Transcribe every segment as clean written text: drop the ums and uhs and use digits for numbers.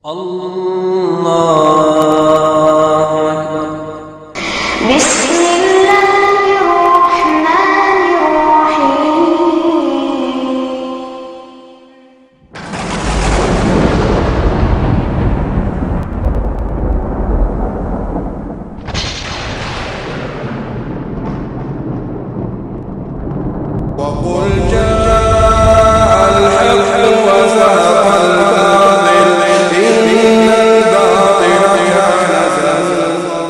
اللہ اکبر۔ بسم اللہ الرحمن الرحیم۔ وقل جاء الحق وزهق الباطل إن الباطل كان زهوقا.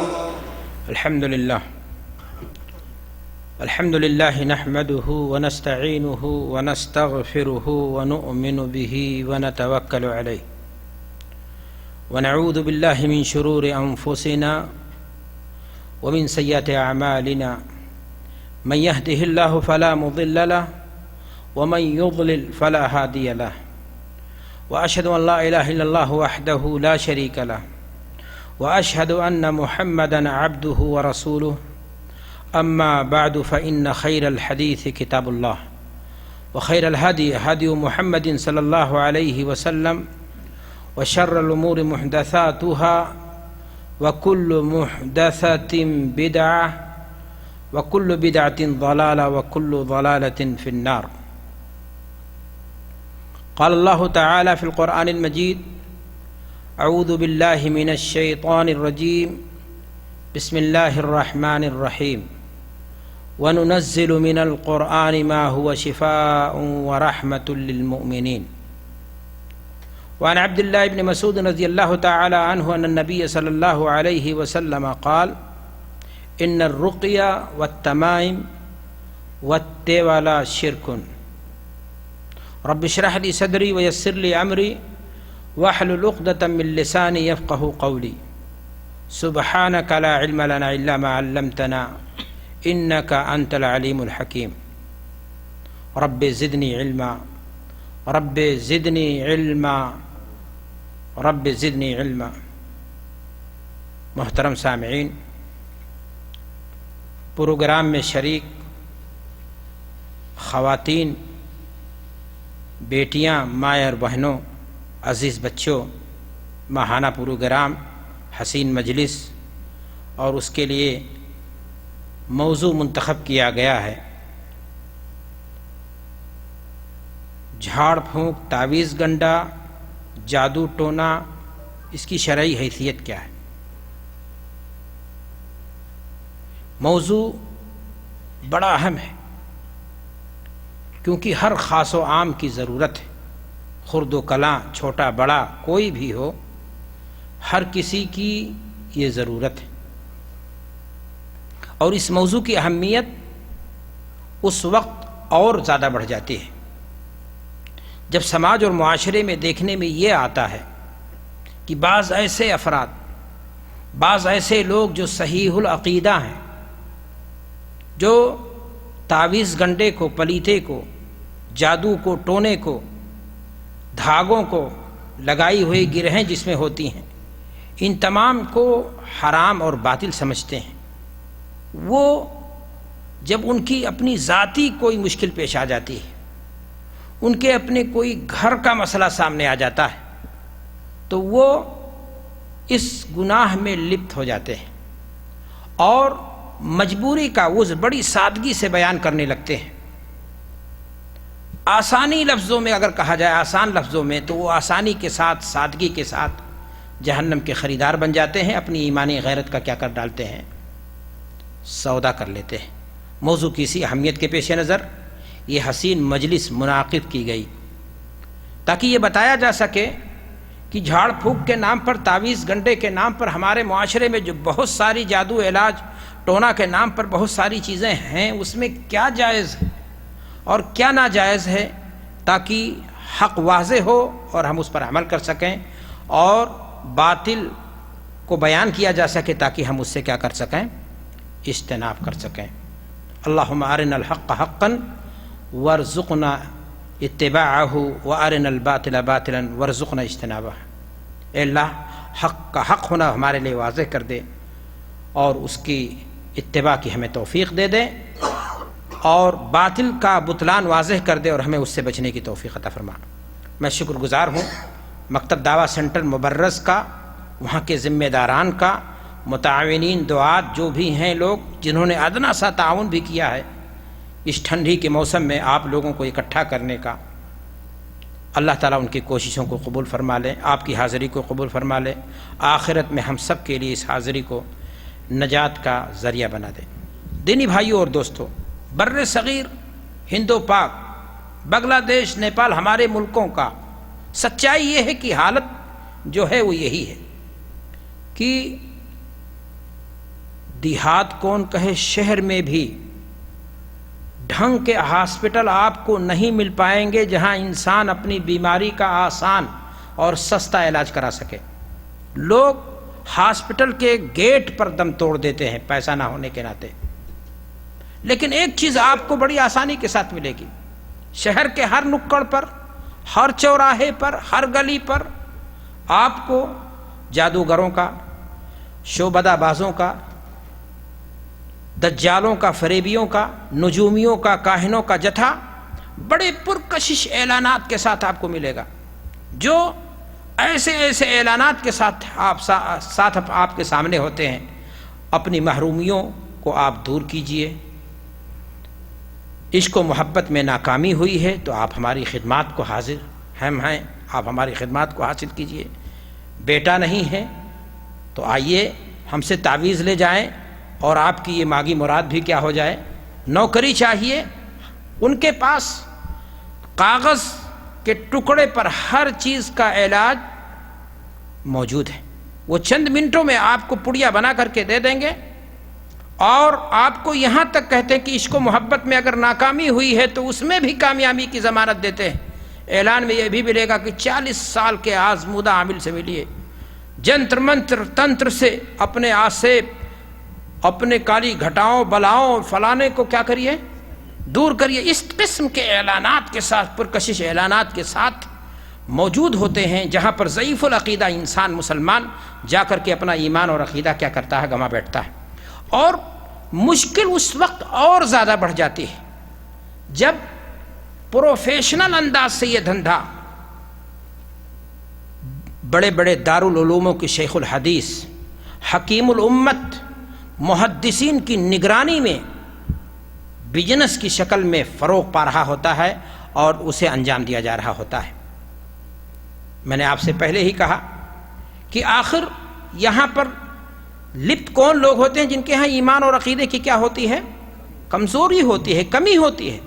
الحمد لله نحمده ونستعينه ونستغفره ونؤمن به ونتوكل عليه ونعوذ بالله من شرور أنفسنا ومن سيئات أعمالنا من يهده الله فلا مضل له ومن يضلل فلا هادي له وأشهد أن لا إله إلا الله وحده لا شريك له وأشهد أن محمدًا عبده ورسوله أما بعد فإن خير الحديث كتاب الله وخير الهدي هدي محمد صلى الله عليه وسلم وشر الأمور محدثاتها وكل محدثة بدعة وكل بدعة ضلالة وكل ضلالة في النار. قال الله تعالى في القرآن المجيد: أعوذ بالله من الشيطان الرجيم بسم الله الرحمن الرحيم وننزل من القرآن ما هو شفاء ورحمة للمؤمنين. وعن عبد الله بن مسعود رضي الله تعالى عنه أن النبي صلى الله عليه وسلم قال: إن الرقية والتمائم والتولى شرك. رب اشرح لي صدري ويسر لي أمري واحلل عقدة من لساني يفقه قولي. سبحانك لا علم لنا إلا ما علمتنا إنك أنت العليم الحكيم. رب زدني علما رب زدني علما رب زدني علما. محترم سامعین، پروگرام میں شریک خواتین، بیٹیاں، مائیں اور بہنوں، عزیز بچوں، ماہانہ پروگرام حسین مجلس اور اس کے لیے موضوع منتخب کیا گیا ہے جھاڑ پھونک، تعویذ گنڈا، جادو ٹونا، اس کی شرعی حیثیت کیا ہے؟ موضوع بڑا اہم ہے کیونکہ ہر خاص و عام کی ضرورت ہے، خرد و کلاں، چھوٹا بڑا کوئی بھی ہو، ہر کسی کی یہ ضرورت ہے. اور اس موضوع کی اہمیت اس وقت اور زیادہ بڑھ جاتی ہے جب سماج اور معاشرے میں دیکھنے میں یہ آتا ہے کہ بعض ایسے افراد، بعض ایسے لوگ جو صحیح العقیدہ ہیں، جو تعویذ گنڈے کو، پلیتے کو، جادو کو، ٹونے کو، دھاگوں کو، لگائی ہوئی گرہیں جس میں ہوتی ہیں، ان تمام کو حرام اور باطل سمجھتے ہیں. وہ جب ان کی اپنی ذاتی کوئی مشکل پیش آ جاتی ہے، ان کے اپنے کوئی گھر کا مسئلہ سامنے آ جاتا ہے، تو وہ اس گناہ میں لپت ہو جاتے ہیں اور مجبوری کا عذر بڑی سادگی سے بیان کرنے لگتے ہیں. آسانی لفظوں میں اگر کہا جائے، آسان لفظوں میں، تو وہ آسانی کے ساتھ، سادگی کے ساتھ جہنم کے خریدار بن جاتے ہیں. اپنی ایمانی غیرت کا کیا کر ڈالتے ہیں؟ سودا کر لیتے ہیں. موضوع کی اسی اہمیت کے پیش نظر یہ حسین مجلس منعقد کی گئی تاکہ یہ بتایا جا سکے کہ جھاڑ پھونک کے نام پر، تعویذ گنڈے کے نام پر ہمارے معاشرے میں جو بہت ساری جادو، علاج، ٹونا کے نام پر بہت ساری چیزیں ہیں، اس میں کیا جائز ہے اور کیا ناجائز ہے، تاکہ حق واضح ہو اور ہم اس پر عمل کر سکیں اور باطل کو بیان کیا جا سکے تاکہ ہم اس سے کیا کر سکیں؟ اجتناب کر سکیں. اللہم ارنا الحق حقا وارزقنا اتباعہ وارنا الباطل باطلا وارزقنا اجتنابہ. اے اللہ، حق کا حق ہونا ہمارے لیے واضح کر دے اور اس کی اتباع کی ہمیں توفیق دے دے، اور باطل کا بطلان واضح کر دے اور ہمیں اس سے بچنے کی توفیق عطا فرما. میں شکر گزار ہوں مکتب دعویٰ سینٹر مبرز کا، وہاں کے ذمہ داران کا، متعاونین دعات جو بھی ہیں لوگ جنہوں نے ادنا سا تعاون بھی کیا ہے اس ٹھنڈی کے موسم میں آپ لوگوں کو اکٹھا کرنے کا، اللہ تعالیٰ ان کی کوششوں کو قبول فرما لے، آپ کی حاضری کو قبول فرما لے، آخرت میں ہم سب کے لیے اس حاضری کو نجات کا ذریعہ بنا دے۔ دینی بھائیوں اور دوستوں، بر صغیر، ہند و پاک، بنگلہ دیش، نیپال، ہمارے ملکوں کا سچائی یہ ہے کہ حالت جو ہے وہ یہی ہے کہ دیہات کون کہے، شہر میں بھی ڈھنگ کے ہاسپٹل آپ کو نہیں مل پائیں گے جہاں انسان اپنی بیماری کا آسان اور سستا علاج کرا سکے۔ لوگ ہاسپٹل کے گیٹ پر دم توڑ دیتے ہیں پیسہ نہ ہونے کے ناطے، لیکن ایک چیز آپ کو بڑی آسانی کے ساتھ ملے گی، شہر کے ہر نکڑ پر، ہر چوراہے پر، ہر گلی پر آپ کو جادوگروں کا، شعبدہ بازوں کا، دجالوں کا، فریبیوں کا، نجومیوں کا، کاہنوں کا جتھا بڑے پرکشش اعلانات کے ساتھ آپ کو ملے گا، جو ایسے ایسے اعلانات کے ساتھ آپ کے سامنے ہوتے ہیں۔ اپنی محرومیوں کو آپ دور کیجئے، عشق و محبت میں ناکامی ہوئی ہے تو آپ ہماری خدمات کو حاضر ہم ہیں، آپ ہماری خدمات کو حاصل کیجئے۔ بیٹا نہیں ہے تو آئیے ہم سے تعویذ لے جائیں اور آپ کی یہ مانگی مراد بھی کیا ہو جائے۔ نوکری چاہیے، ان کے پاس کاغذ کے ٹکڑے پر ہر چیز کا علاج موجود ہے، وہ چند منٹوں میں آپ کو پڑیا بنا کر کے دے دیں گے، اور آپ کو یہاں تک کہتے ہیں کہ عشق و محبت میں اگر ناکامی ہوئی ہے تو اس میں بھی کامیابی کی ضمانت دیتے ہیں۔ اعلان میں یہ بھی ملے گا کہ 40 سال کے آزمودہ عامل سے ملیے، جنتر منتر تنتر سے اپنے آسیب، اپنے کالی گھٹاؤں بلاؤں فلانے کو کیا کریے، دور کریے۔ اس قسم کے اعلانات کے ساتھ، پرکشش اعلانات کے ساتھ موجود ہوتے ہیں، جہاں پر ضعیف العقیدہ انسان مسلمان جا کر کے اپنا ایمان اور عقیدہ کیا کرتا ہے، گما بیٹھتا ہے۔ اور مشکل اس وقت اور زیادہ بڑھ جاتی ہے جب پروفیشنل انداز سے یہ دھندا بڑے بڑے دارالعلوموں کے شیخ الحدیث، حکیم الامت، محدثین کی نگرانی میں بزنس کی شکل میں فروغ پا رہا ہوتا ہے اور اسے انجام دیا جا رہا ہوتا ہے۔ میں نے آپ سے پہلے ہی کہا کہ آخر یہاں پر لپت کون لوگ ہوتے ہیں جن کے ہاں ایمان اور عقیدے کی کیا ہوتی ہے، کمزوری ہوتی ہے، کمی ہوتی ہے۔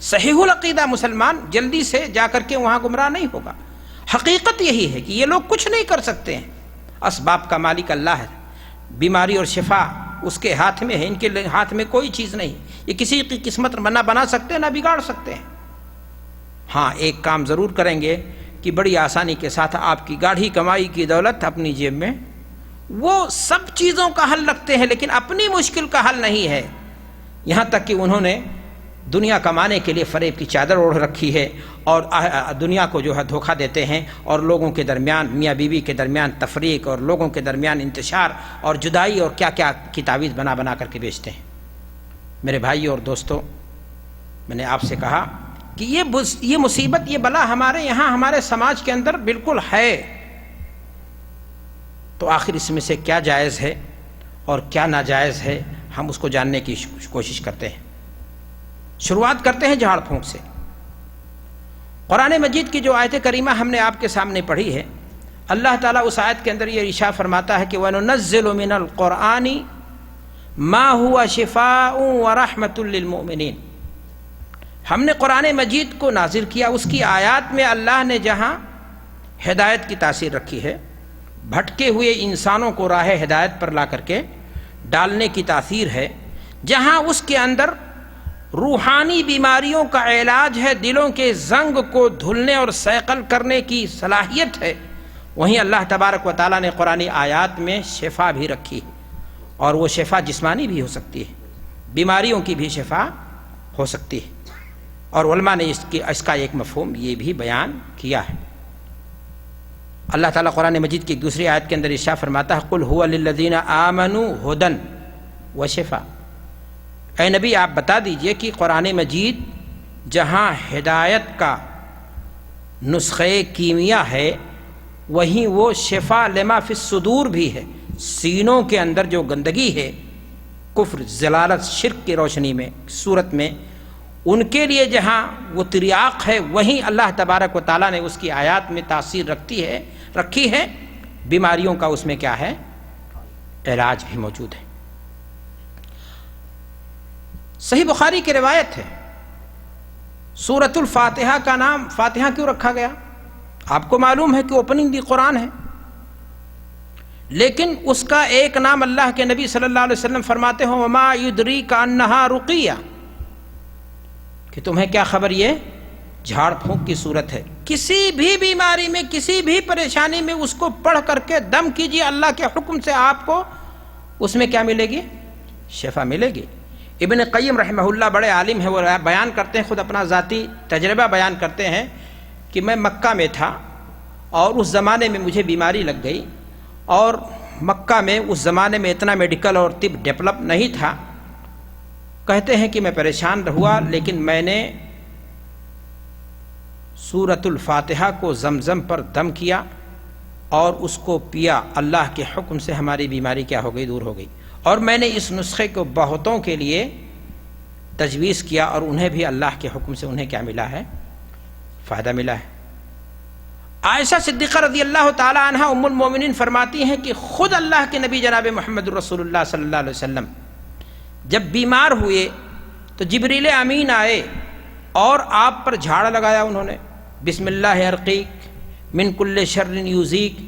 صحیح العقیدہ مسلمان جلدی سے جا کر کے وہاں گمراہ نہیں ہوگا۔ حقیقت یہی ہے کہ یہ لوگ کچھ نہیں کر سکتے ہیں، اسباب کا مالک اللہ ہے، بیماری اور شفا اس کے ہاتھ میں ہے، ان کے ہاتھ میں کوئی چیز نہیں، یہ کسی کی قسمت نہ بنا سکتے نہ بگاڑ سکتے ہیں۔ ہاں ایک کام ضرور کریں گے کہ بڑی آسانی کے ساتھ آپ کی گاڑھی کمائی کی دولت اپنی جیب میں، وہ سب چیزوں کا حل رکھتے ہیں لیکن اپنی مشکل کا حل نہیں ہے۔ یہاں تک کہ انہوں نے دنیا کمانے کے لیے فریب کی چادر اوڑھ رکھی ہے اور دنیا کو جو ہے دھوکہ دیتے ہیں، اور لوگوں کے درمیان، میاں بیوی کے درمیان تفریق اور لوگوں کے درمیان انتشار اور جدائی اور کیا کیا کی تعویذ بنا بنا کر کے بیچتے ہیں۔ میرے بھائی اور دوستو، میں نے آپ سے کہا کہ یہ مصیبت، یہ بلا ہمارے یہاں، ہمارے سماج کے اندر بالکل ہے، تو آخر اس میں سے کیا جائز ہے اور کیا ناجائز ہے، ہم اس کو جاننے کی کوشش کرتے ہیں۔ شروعات کرتے ہیں جھاڑ پھونک سے۔ قرآن مجید کی جو آیت کریمہ ہم نے آپ کے سامنے پڑھی ہے، اللہ تعالیٰ اس آیت کے اندر یہ ارشاد فرماتا ہے کہ وَنُنَزِّلُ مِنَ الْقُرْآنِ مَا هُوَ شِفَاءٌ وَرَحْمَةٌ لِّلْمُؤْمِنِينَ، ہم نے قرآن مجید کو نازل کیا، اس کی آیات میں اللہ نے جہاں ہدایت کی تاثیر رکھی ہے، بھٹکے ہوئے انسانوں کو راہ ہدایت پر لا کر کے ڈالنے کی تاثیر ہے، جہاں اس کے اندر روحانی بیماریوں کا علاج ہے، دلوں کے زنگ کو دھلنے اور صیقل کرنے کی صلاحیت ہے، وہیں اللہ تبارک و تعالیٰ نے قرآنی آیات میں شفا بھی رکھی ہے، اور وہ شفا جسمانی بھی ہو سکتی ہے، بیماریوں کی بھی شفا ہو سکتی ہے، اور علماء نے اس کا ایک مفہوم یہ بھی بیان کیا ہے۔ اللہ تعالیٰ قرآن مجید کی ایک دوسری آیت کے اندر ارشاد فرماتا ہے قُلْ هُوَ لِلَّذِينَ آمَنُوا هُدًى وَشِفَاءً، اے نبی آپ بتا دیجئے کہ قرآن مجید جہاں ہدایت کا نسخہ کیمیا ہے، وہیں وہ شفا لما فی الصدور بھی ہے، سینوں کے اندر جو گندگی ہے کفر، ضلالت، شرک کی روشنی میں صورت میں، ان کے لیے جہاں وہ تریاق ہے وہیں اللہ تبارک و تعالیٰ نے اس کی آیات میں تاثیر رکھی ہے، بیماریوں کا اس میں کیا ہے، علاج بھی موجود ہے۔ صحیح بخاری کی روایت ہے، سورۃ الفاتحہ کا نام فاتحہ کیوں رکھا گیا؟ آپ کو معلوم ہے کہ اوپننگ بھی قرآن ہے، لیکن اس کا ایک نام اللہ کے نبی صلی اللہ علیہ وسلم فرماتے ہیں وما یدریک انہا رقیہ، کہ تمہیں کیا خبر یہ جھاڑ پھونک کی صورت ہے۔ کسی بھی بیماری میں، کسی بھی پریشانی میں اس کو پڑھ کر کے دم کیجیے، اللہ کے حکم سے آپ کو اس میں کیا ملے گی؟ شفا ملے گی۔ ابن قیم رحمہ اللہ بڑے عالم ہیں، وہ بیان کرتے ہیں، خود اپنا ذاتی تجربہ بیان کرتے ہیں کہ میں مکہ میں تھا اور اس زمانے میں مجھے بیماری لگ گئی، اور مکہ میں اس زمانے میں اتنا میڈیکل اور طب ڈیولپ نہیں تھا۔ کہتے ہیں کہ میں پریشان ہوا، لیکن میں نے سورۃ الفاتحہ کو زمزم پر دم کیا اور اس کو پیا، اللہ کے حکم سے ہماری بیماری کیا ہو گئی؟ دور ہو گئی۔ اور میں نے اس نسخے کو بہتوں کے لیے تجویز کیا اور انہیں بھی اللہ کے حکم سے انہیں کیا ملا ہے؟ فائدہ ملا ہے۔ عائشہ صدیقہ رضی اللہ تعالی عنہا ام المومنین فرماتی ہیں کہ خود اللہ کے نبی جناب محمد رسول اللہ صلی اللہ علیہ وسلم جب بیمار ہوئے تو جبریل امین آئے اور آپ پر جھاڑ لگایا انہوں نے، بسم اللہ ارقیک من کل شر یوزیک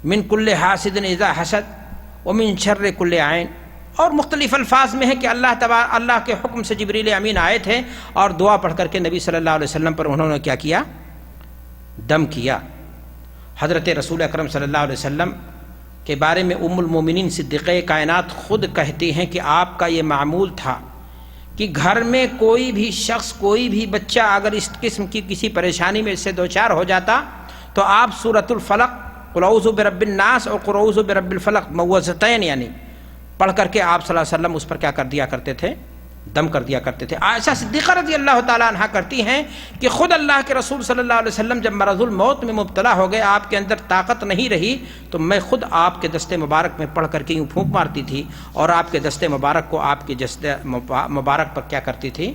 من کل حاسد اذا حسد ومن شر کل عین، اور مختلف الفاظ میں ہے کہ اللہ کے حکم سے جبریل امین آئے تھے اور دعا پڑھ کر کے نبی صلی اللہ علیہ وسلم پر انہوں نے کیا کیا؟ دم کیا۔ حضرت رسول اکرم صلی اللہ علیہ وسلم کے بارے میں ام المومنین صدیقہ کائنات خود کہتی ہیں کہ آپ کا یہ معمول تھا کہ گھر میں کوئی بھی شخص، کوئی بھی بچہ اگر اس قسم کی کسی پریشانی میں اس سے دوچار ہو جاتا تو آپ سورۃ الفلق، قل اعوذ برب الناس اور قل اعوذ برب الفلق معوذتین یعنی پڑھ کر کے آپ صلی اللہ علیہ وسلم اس پر کیا کر دیا کرتے تھے؟ دم کر دیا کرتے تھے۔ عائشہ صدیقہ رضی اللہ تعالیٰ عنہ کرتی ہیں کہ خود اللہ کے رسول صلی اللہ علیہ وسلم جب مرض الموت میں مبتلا ہو گئے، آپ کے اندر طاقت نہیں رہی، تو میں خود آپ کے دستے مبارک میں پڑھ کر کے یوں پھونک مارتی تھی اور آپ کے دستے مبارک کو آپ کے دستے مبارک پر کیا کرتی تھی؟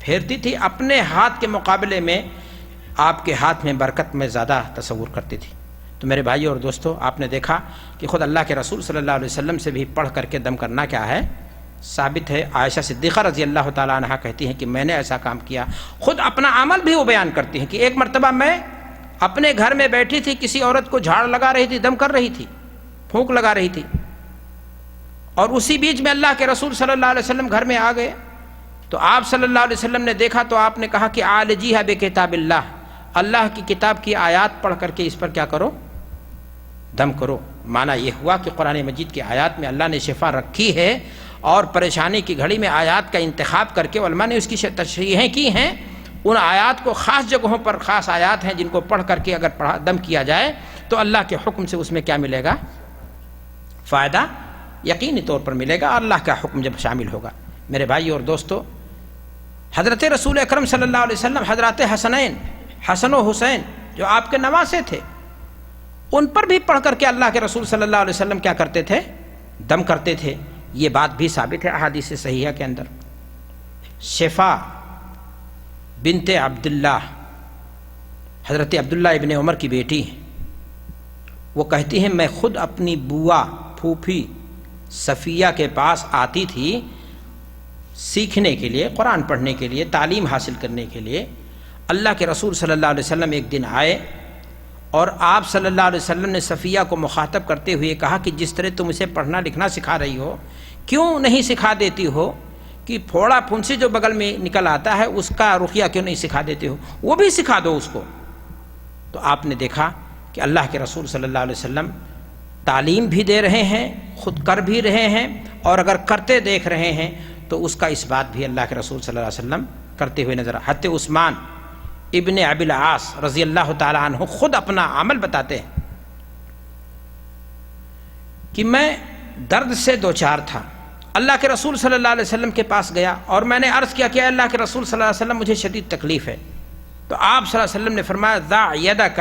پھیرتی تھی۔ اپنے ہاتھ کے مقابلے میں آپ کے ہاتھ میں برکت میں زیادہ تصور کرتی تھی۔ تو میرے بھائیو اور دوستو، آپ نے دیکھا کہ خود اللہ کے رسول صلی اللہ علیہ وسلم سے بھی پڑھ کر کے دم کرنا کیا ہے؟ ثابت ہے۔ عائشہ صدیقہ رضی اللہ تعالیٰ عنہ کہتی ہیں کہ میں نے ایسا کام کیا۔ خود اپنا عمل بھی وہ بیان کرتی ہیں کہ ایک مرتبہ میں اپنے گھر میں بیٹھی تھی، کسی عورت کو جھاڑ لگا رہی تھی، دم کر رہی تھی، پھونک لگا رہی تھی، اور اسی بیچ میں اللہ کے رسول صلی اللہ علیہ وسلم گھر میں آ گئے تو آپ صلی اللہ علیہ وسلم نے دیکھا تو آپ نے کہا کہ عالجیھا بکتاب اللہ، اللہ کی کتاب کی آیات پڑھ کر کے اس پر کیا کرو؟ دم کرو۔ معنی یہ ہوا کہ قرآن مجید کی آیات میں اللہ نے شفا رکھی ہے، اور پریشانی کی گھڑی میں آیات کا انتخاب کر کے علماء نے اس کی تشریحیں کی ہیں۔ ان آیات کو خاص جگہوں پر خاص آیات ہیں جن کو پڑھ کر کے اگر دم کیا جائے تو اللہ کے حکم سے اس میں کیا ملے گا؟ فائدہ یقینی طور پر ملے گا، اللہ کا حکم جب شامل ہوگا۔ میرے بھائی اور دوستو، حضرت رسول اکرم صلی اللہ علیہ وسلم حضرات حسن و حسین جو آپ کے نواسے تھے، ان پر بھی پڑھ کر کے اللہ کے رسول صلی اللہ علیہ وسلم کیا کرتے تھے؟ دم کرتے تھے۔ یہ بات بھی ثابت ہے احادیث صحیحہ کے اندر۔ شفا بنت عبداللہ، حضرت عبداللہ ابن عمر کی بیٹی ہیں، وہ کہتی ہیں میں خود اپنی بوا پھوپھی صفیہ کے پاس آتی تھی سیکھنے کے لیے، قرآن پڑھنے کے لیے، تعلیم حاصل کرنے کے لیے۔ اللہ کے رسول صلی اللہ علیہ وسلم ایک دن آئے اور آپ صلی اللہ علیہ وسلم نے صفیہ کو مخاطب کرتے ہوئے کہا کہ جس طرح تم اسے پڑھنا لکھنا سکھا رہی ہو، کیوں نہیں سکھا دیتی ہو کہ پھوڑا پھنسی جو بغل میں نکل آتا ہے اس کا رقیہ کیوں نہیں سکھا دیتے ہو؟ وہ بھی سکھا دو اس کو۔ تو آپ نے دیکھا کہ اللہ کے رسول صلی اللہ علیہ وسلم تعلیم بھی دے رہے ہیں، خود کر بھی رہے ہیں، اور اگر کرتے دیکھ رہے ہیں تو اس کا اس بات بھی اللہ کے رسول صلی اللہ علیہ وسلم کرتے ہوئے نظر۔ حضرت عثمان ابن ابی العاص رضی اللہ تعالی عنہ خود اپنا عمل بتاتے ہیں کہ میں درد سے دوچار تھا، اللہ کے رسول صلی اللہ علیہ وسلم کے پاس گیا اور میں نے عرض کیا کہ اللہ کے رسول صلی اللہ علیہ وسلم مجھے شدید تکلیف ہے۔ تو آپ صلی اللہ علیہ وسلم نے فرمایا ضع یدک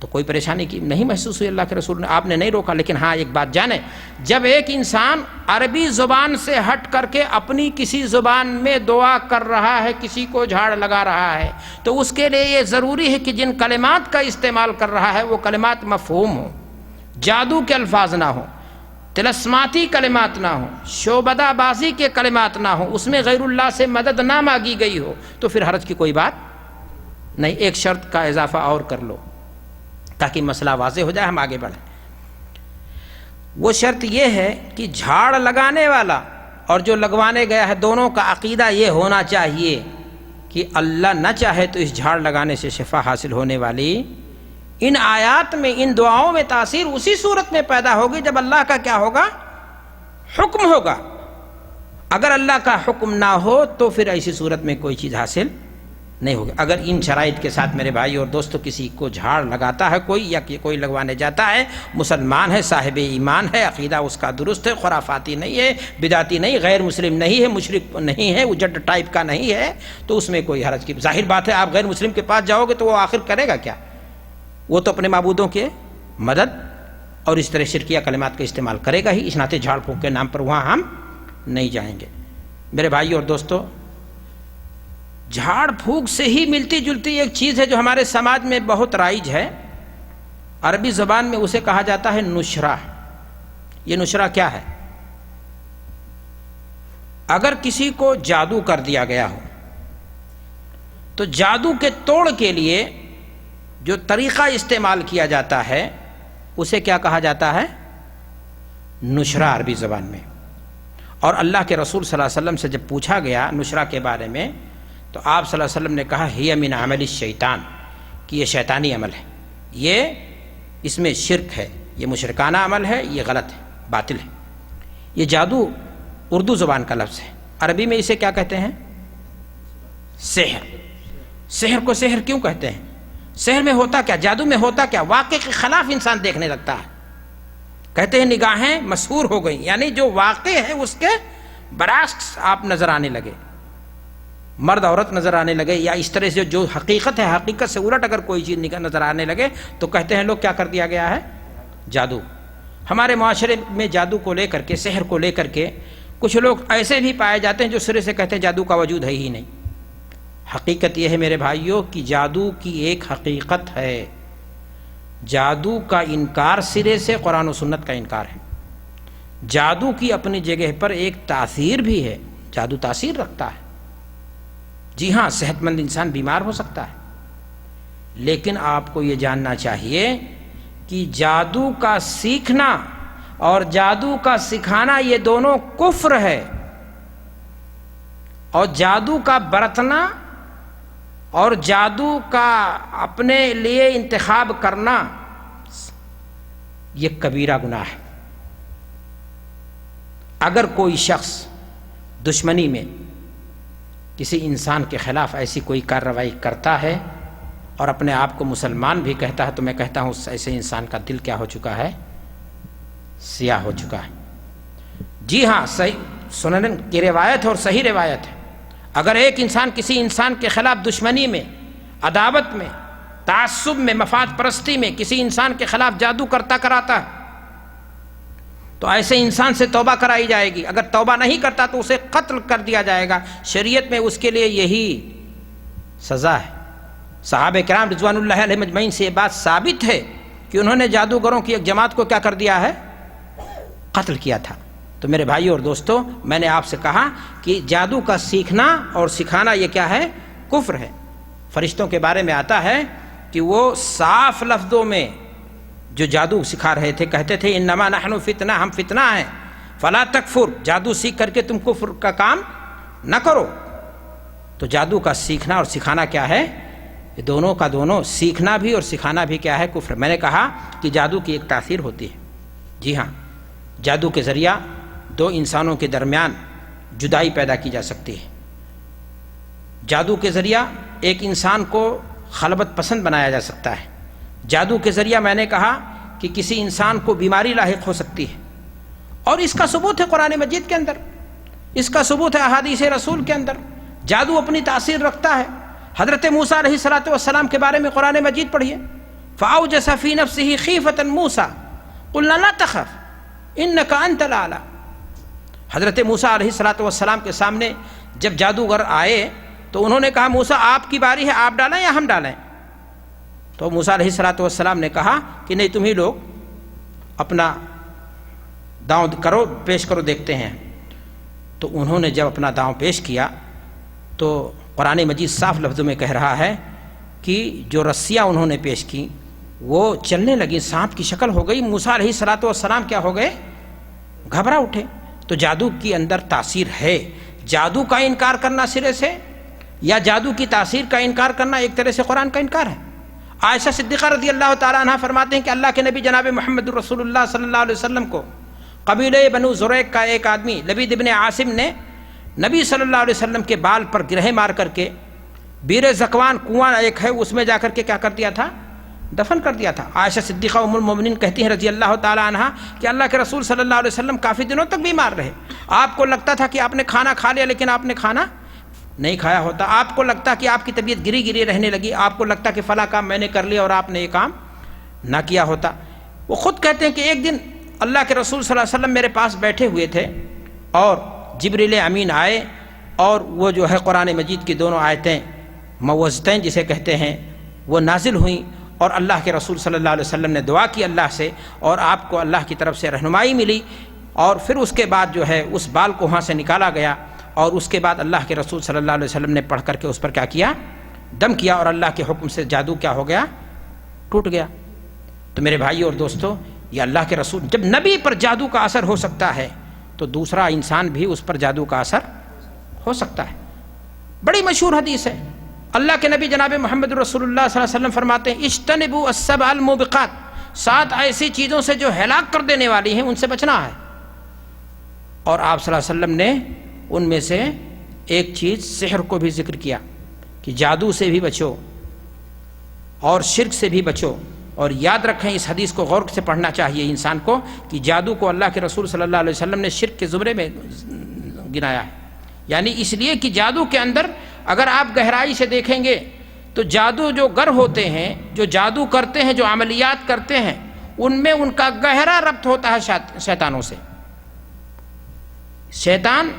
تو کوئی پریشانی کی نہیں محسوس ہوئی اللہ کے رسول نے، آپ نے نہیں روکا. لیکن ہاں ایک بات جانیں، جب ایک انسان عربی زبان سے ہٹ کر کے اپنی کسی زبان میں دعا کر رہا ہے، کسی کو جھاڑ لگا رہا ہے، تو اس کے لیے یہ ضروری ہے کہ جن کلمات کا استعمال کر رہا ہے وہ کلمات مفہوم ہوں، جادو کے الفاظ نہ ہوں، طلسماتی کلمات نہ ہوں، شعبدہ بازی کے کلمات نہ ہوں، اس میں غیر اللہ سے مدد نہ مانگی گئی ہو، تو پھر حرج کی کوئی بات نہیں. ایک شرط کا اضافہ اور کر لو تاکہ مسئلہ واضح ہو جائے، ہم آگے بڑھیں. وہ شرط یہ ہے کہ جھاڑ لگانے والا اور جو لگوانے گیا ہے دونوں کا عقیدہ یہ ہونا چاہیے کہ اللہ نہ چاہے تو اس جھاڑ لگانے سے شفا حاصل ہونے والی ان آیات میں، ان دعاؤں میں تاثیر اسی صورت میں پیدا ہوگی جب اللہ کا کیا ہوگا؟ حکم ہوگا. اگر اللہ کا حکم نہ ہو تو پھر ایسی صورت میں کوئی چیز حاصل نہیں ہوگی. اگر ان شرائط کے ساتھ میرے بھائی اور دوستو کسی کو جھاڑ لگاتا ہے کوئی، یا کہ کوئی لگوانے جاتا ہے، مسلمان ہے، صاحب ایمان ہے، عقیدہ اس کا درست ہے، خرافاتی نہیں ہے، بدعتی نہیں، غیر مسلم نہیں ہے، مشرک نہیں ہے، اجڑ ٹائپ کا نہیں ہے، تو اس میں کوئی حرج کی ظاہر بات ہے. آپ غیر مسلم کے پاس جاؤ گے تو وہ آخر کرے گا کیا؟ وہ تو اپنے معبودوں کے مدد اور اس طرح شرکیہ کلمات کا استعمال کرے گا ہی. اس ناطے جھاڑ پھونک کے نام پر وہاں ہم نہیں جائیں گے. میرے بھائی اور دوستو، جھاڑ پھونک سے ہی ملتی جلتی ایک چیز ہے جو ہمارے سماج میں بہت رائج ہے. عربی زبان میں اسے کہا جاتا ہے نشرہ. یہ نشرہ کیا ہے؟ اگر کسی کو جادو کر دیا گیا ہو تو جادو کے توڑ کے لیے جو طریقہ استعمال کیا جاتا ہے اسے کیا کہا جاتا ہے؟ نشرہ عربی زبان میں. اور اللہ کے رسول صلی اللہ علیہ وسلم سے جب پوچھا گیا نشرہ کے بارے میں تو آپ صلی اللہ علیہ وسلم نے کہا ہی من عمل الشیطان، کہ یہ شیطانی عمل ہے، یہ اس میں شرک ہے، یہ مشرکانہ عمل ہے، یہ غلط ہے، باطل ہے. یہ جادو اردو زبان کا لفظ ہے. عربی میں اسے کیا کہتے ہیں؟ سحر. سحر کو سحر کیوں کہتے ہیں؟ سحر میں ہوتا کیا؟ جادو میں ہوتا کیا؟ واقع کے خلاف انسان دیکھنے لگتا ہے. کہتے ہیں نگاہیں مسحور ہو گئیں، یعنی جو واقع ہے اس کے برعکس آپ نظر آنے لگے، مرد عورت نظر آنے لگے، یا اس طرح سے جو حقیقت ہے حقیقت سے الٹ اگر کوئی چیز نظر آنے لگے تو کہتے ہیں لوگ کیا کر دیا گیا ہے؟ جادو. ہمارے معاشرے میں جادو کو لے کر کے، سحر کو لے کر کے کچھ لوگ ایسے بھی پائے جاتے ہیں جو سرے سے کہتے ہیں جادو کا وجود ہے ہی نہیں. حقیقت یہ ہے میرے بھائیوں کہ جادو کی ایک حقیقت ہے. جادو کا انکار سرے سے قرآن و سنت کا انکار ہے. جادو کی اپنی جگہ پر ایک تاثیر بھی ہے، جادو تاثیر رکھتا ہے. جی ہاں، صحت مند انسان بیمار ہو سکتا ہے، لیکن آپ کو یہ جاننا چاہیے کہ جادو کا سیکھنا اور جادو کا سکھانا یہ دونوں کفر ہے، اور جادو کا برتنا اور جادو کا اپنے لیے انتخاب کرنا یہ کبیرہ گناہ ہے. اگر کوئی شخص دشمنی میں کسی انسان کے خلاف ایسی کوئی کارروائی کرتا ہے اور اپنے آپ کو مسلمان بھی کہتا ہے تو میں کہتا ہوں اس ایسے انسان کا دل کیا ہو چکا ہے؟ سیاہ ہو چکا ہے. جی ہاں، صحیح سنن کی روایت ہے اور صحیح روایت ہے. اگر ایک انسان کسی انسان کے خلاف دشمنی میں، عداوت میں، تعصب میں، مفاد پرستی میں کسی انسان کے خلاف جادو کراتا ہے تو ایسے انسان سے توبہ کرائی جائے گی. اگر توبہ نہیں کرتا تو اسے قتل کر دیا جائے گا. شریعت میں اس کے لیے یہی سزا ہے. صحابہ کرام رضوان اللہ علیہ مجمعین سے یہ بات ثابت ہے کہ انہوں نے جادوگروں کی ایک جماعت کو کیا کر دیا ہے؟ قتل کیا تھا. تو میرے بھائیو اور دوستو، میں نے آپ سے کہا کہ جادو کا سیکھنا اور سکھانا یہ کیا ہے؟ کفر ہے. فرشتوں کے بارے میں آتا ہے کہ وہ صاف لفظوں میں جو جادو سکھا رہے تھے کہتے تھے انما نحن فتنہ، ہم فتنہ ہیں، فلا تکفر، جادو سیکھ کر کے تم کفر کا کام نہ کرو. تو جادو کا سیکھنا اور سکھانا کیا ہے؟ یہ دونوں کا دونوں، سیکھنا بھی اور سکھانا بھی کیا ہے؟ کفر. میں نے کہا کہ جادو کی ایک تاثیر ہوتی ہے. جی ہاں، جادو کے ذریعہ دو انسانوں کے درمیان جدائی پیدا کی جا سکتی ہے. جادو کے ذریعہ ایک انسان کو خلوت پسند بنایا جا سکتا ہے. جادو کے ذریعہ میں نے کہا کہ کسی انسان کو بیماری لاحق ہو سکتی ہے، اور اس کا ثبوت ہے قرآن مجید کے اندر، اس کا ثبوت ہے احادیث رسول کے اندر. جادو اپنی تاثیر رکھتا ہے. حضرت موسیٰ علیہ الصلوۃ والسلام کے بارے میں قرآن مجید پڑھیے. فأوجس في نفسه خيفة موسى قلنا لا تخف إنك أنت الأعلى. حضرت موسیٰ علیہ الصلوۃ والسلام کے سامنے جب جادوگر آئے تو انہوں نے کہا موسیٰ آپ کی باری ہے، آپ ڈالیں یا ہم ڈالیں؟ تو موسیٰ علیہ الصلوۃ والسلام نے کہا کہ نہیں، تم ہی لوگ اپنا داؤں کرو، پیش کرو، دیکھتے ہیں. تو انہوں نے جب اپنا داؤں پیش کیا تو قرآن مجید صاف لفظوں میں کہہ رہا ہے کہ جو رسیاں انہوں نے پیش کی وہ چلنے لگیں، سانپ کی شکل ہو گئی. موسیٰ علیہ الصلوۃ والسلام کیا ہو گئے؟ گھبرا اٹھے. تو جادو کی اندر تاثیر ہے. جادو کا انکار کرنا سرے سے یا جادو کی تاثیر کا انکار کرنا ایک طرح سے قرآن کا انکار ہے. عائشہ صدیقہ رضی اللہ تعالیٰ عنہ فرماتے ہیں کہ اللہ کے نبی جناب محمد رسول اللہ صلی اللہ علیہ وسلم کو قبیلہ بنو زریق کا ایک آدمی لبید ابن عاصم نے نبی صلی اللہ علیہ وسلم کے بال پر گرہیں مار کر کے بیر زکوان کنواں ایک ہے اس میں جا کر کے کیا کر دیا تھا؟ دفن کر دیا تھا. عائشہ صدیقہ ام المومنین کہتی ہیں رضی اللہ تعالیٰ عنہ کہ اللہ کے رسول صلی اللہ علیہ وسلم کافی دنوں تک بیمار رہے. آپ کو لگتا تھا کہ آپ نے کھانا کھا لیا لیکن آپ نے کھانا نہیں کھایا ہوتا. آپ کو لگتا کہ آپ کی طبیعت گری گری رہنے لگی. آپ کو لگتا کہ فلاں کام میں نے کر لیا اور آپ نے یہ کام نہ کیا ہوتا. وہ خود کہتے ہیں کہ ایک دن اللہ کے رسول صلی اللہ علیہ وسلم میرے پاس بیٹھے ہوئے تھے اور جبریل امین آئے اور وہ جو ہے قرآن مجید کی دونوں آیتیں موعظتین جسے کہتے ہیں وہ نازل ہوئیں اور اللہ کے رسول صلی اللہ علیہ وسلم نے دعا کی اللہ سے اور آپ کو اللہ کی طرف سے رہنمائی ملی. اور پھر اس کے بعد جو ہے اس بال کو وہاں سے نکالا گیا اور اس کے بعد اللہ کے رسول صلی اللہ علیہ وسلم نے پڑھ کر کے اس پر کیا کیا؟ دم کیا اور اللہ کے حکم سے جادو کیا ہو گیا؟ ٹوٹ گیا. تو میرے بھائی اور دوستو، یہ اللہ کے رسول، جب نبی پر جادو کا اثر ہو سکتا ہے تو دوسرا انسان بھی اس پر جادو کا اثر ہو سکتا ہے. بڑی مشہور حدیث ہے. اللہ کے نبی جناب محمد رسول اللہ صلی اللہ علیہ وسلم فرماتے ہیں اجتنبوا السبع الموبقات، 7 ایسی چیزوں سے جو ہلاک کر دینے والی ہیں ان سے بچنا ہے. اور آپ صلی اللہ علیہ وسلم نے ان میں سے ایک چیز سحر کو بھی ذکر کیا کہ جادو سے بھی بچو اور شرک سے بھی بچو. اور یاد رکھیں اس حدیث کو غور سے پڑھنا چاہیے انسان کو کہ جادو کو اللہ کے رسول صلی اللہ علیہ وسلم نے شرک کے زمرے میں گنایا ہے. یعنی اس لیے کہ جادو کے اندر اگر آپ گہرائی سے دیکھیں گے تو جادو جو گر ہوتے ہیں، جو جادو کرتے ہیں، جو عملیات کرتے ہیں، ان میں ان کا گہرا ربط ہوتا ہے شیطانوں سے. شیطان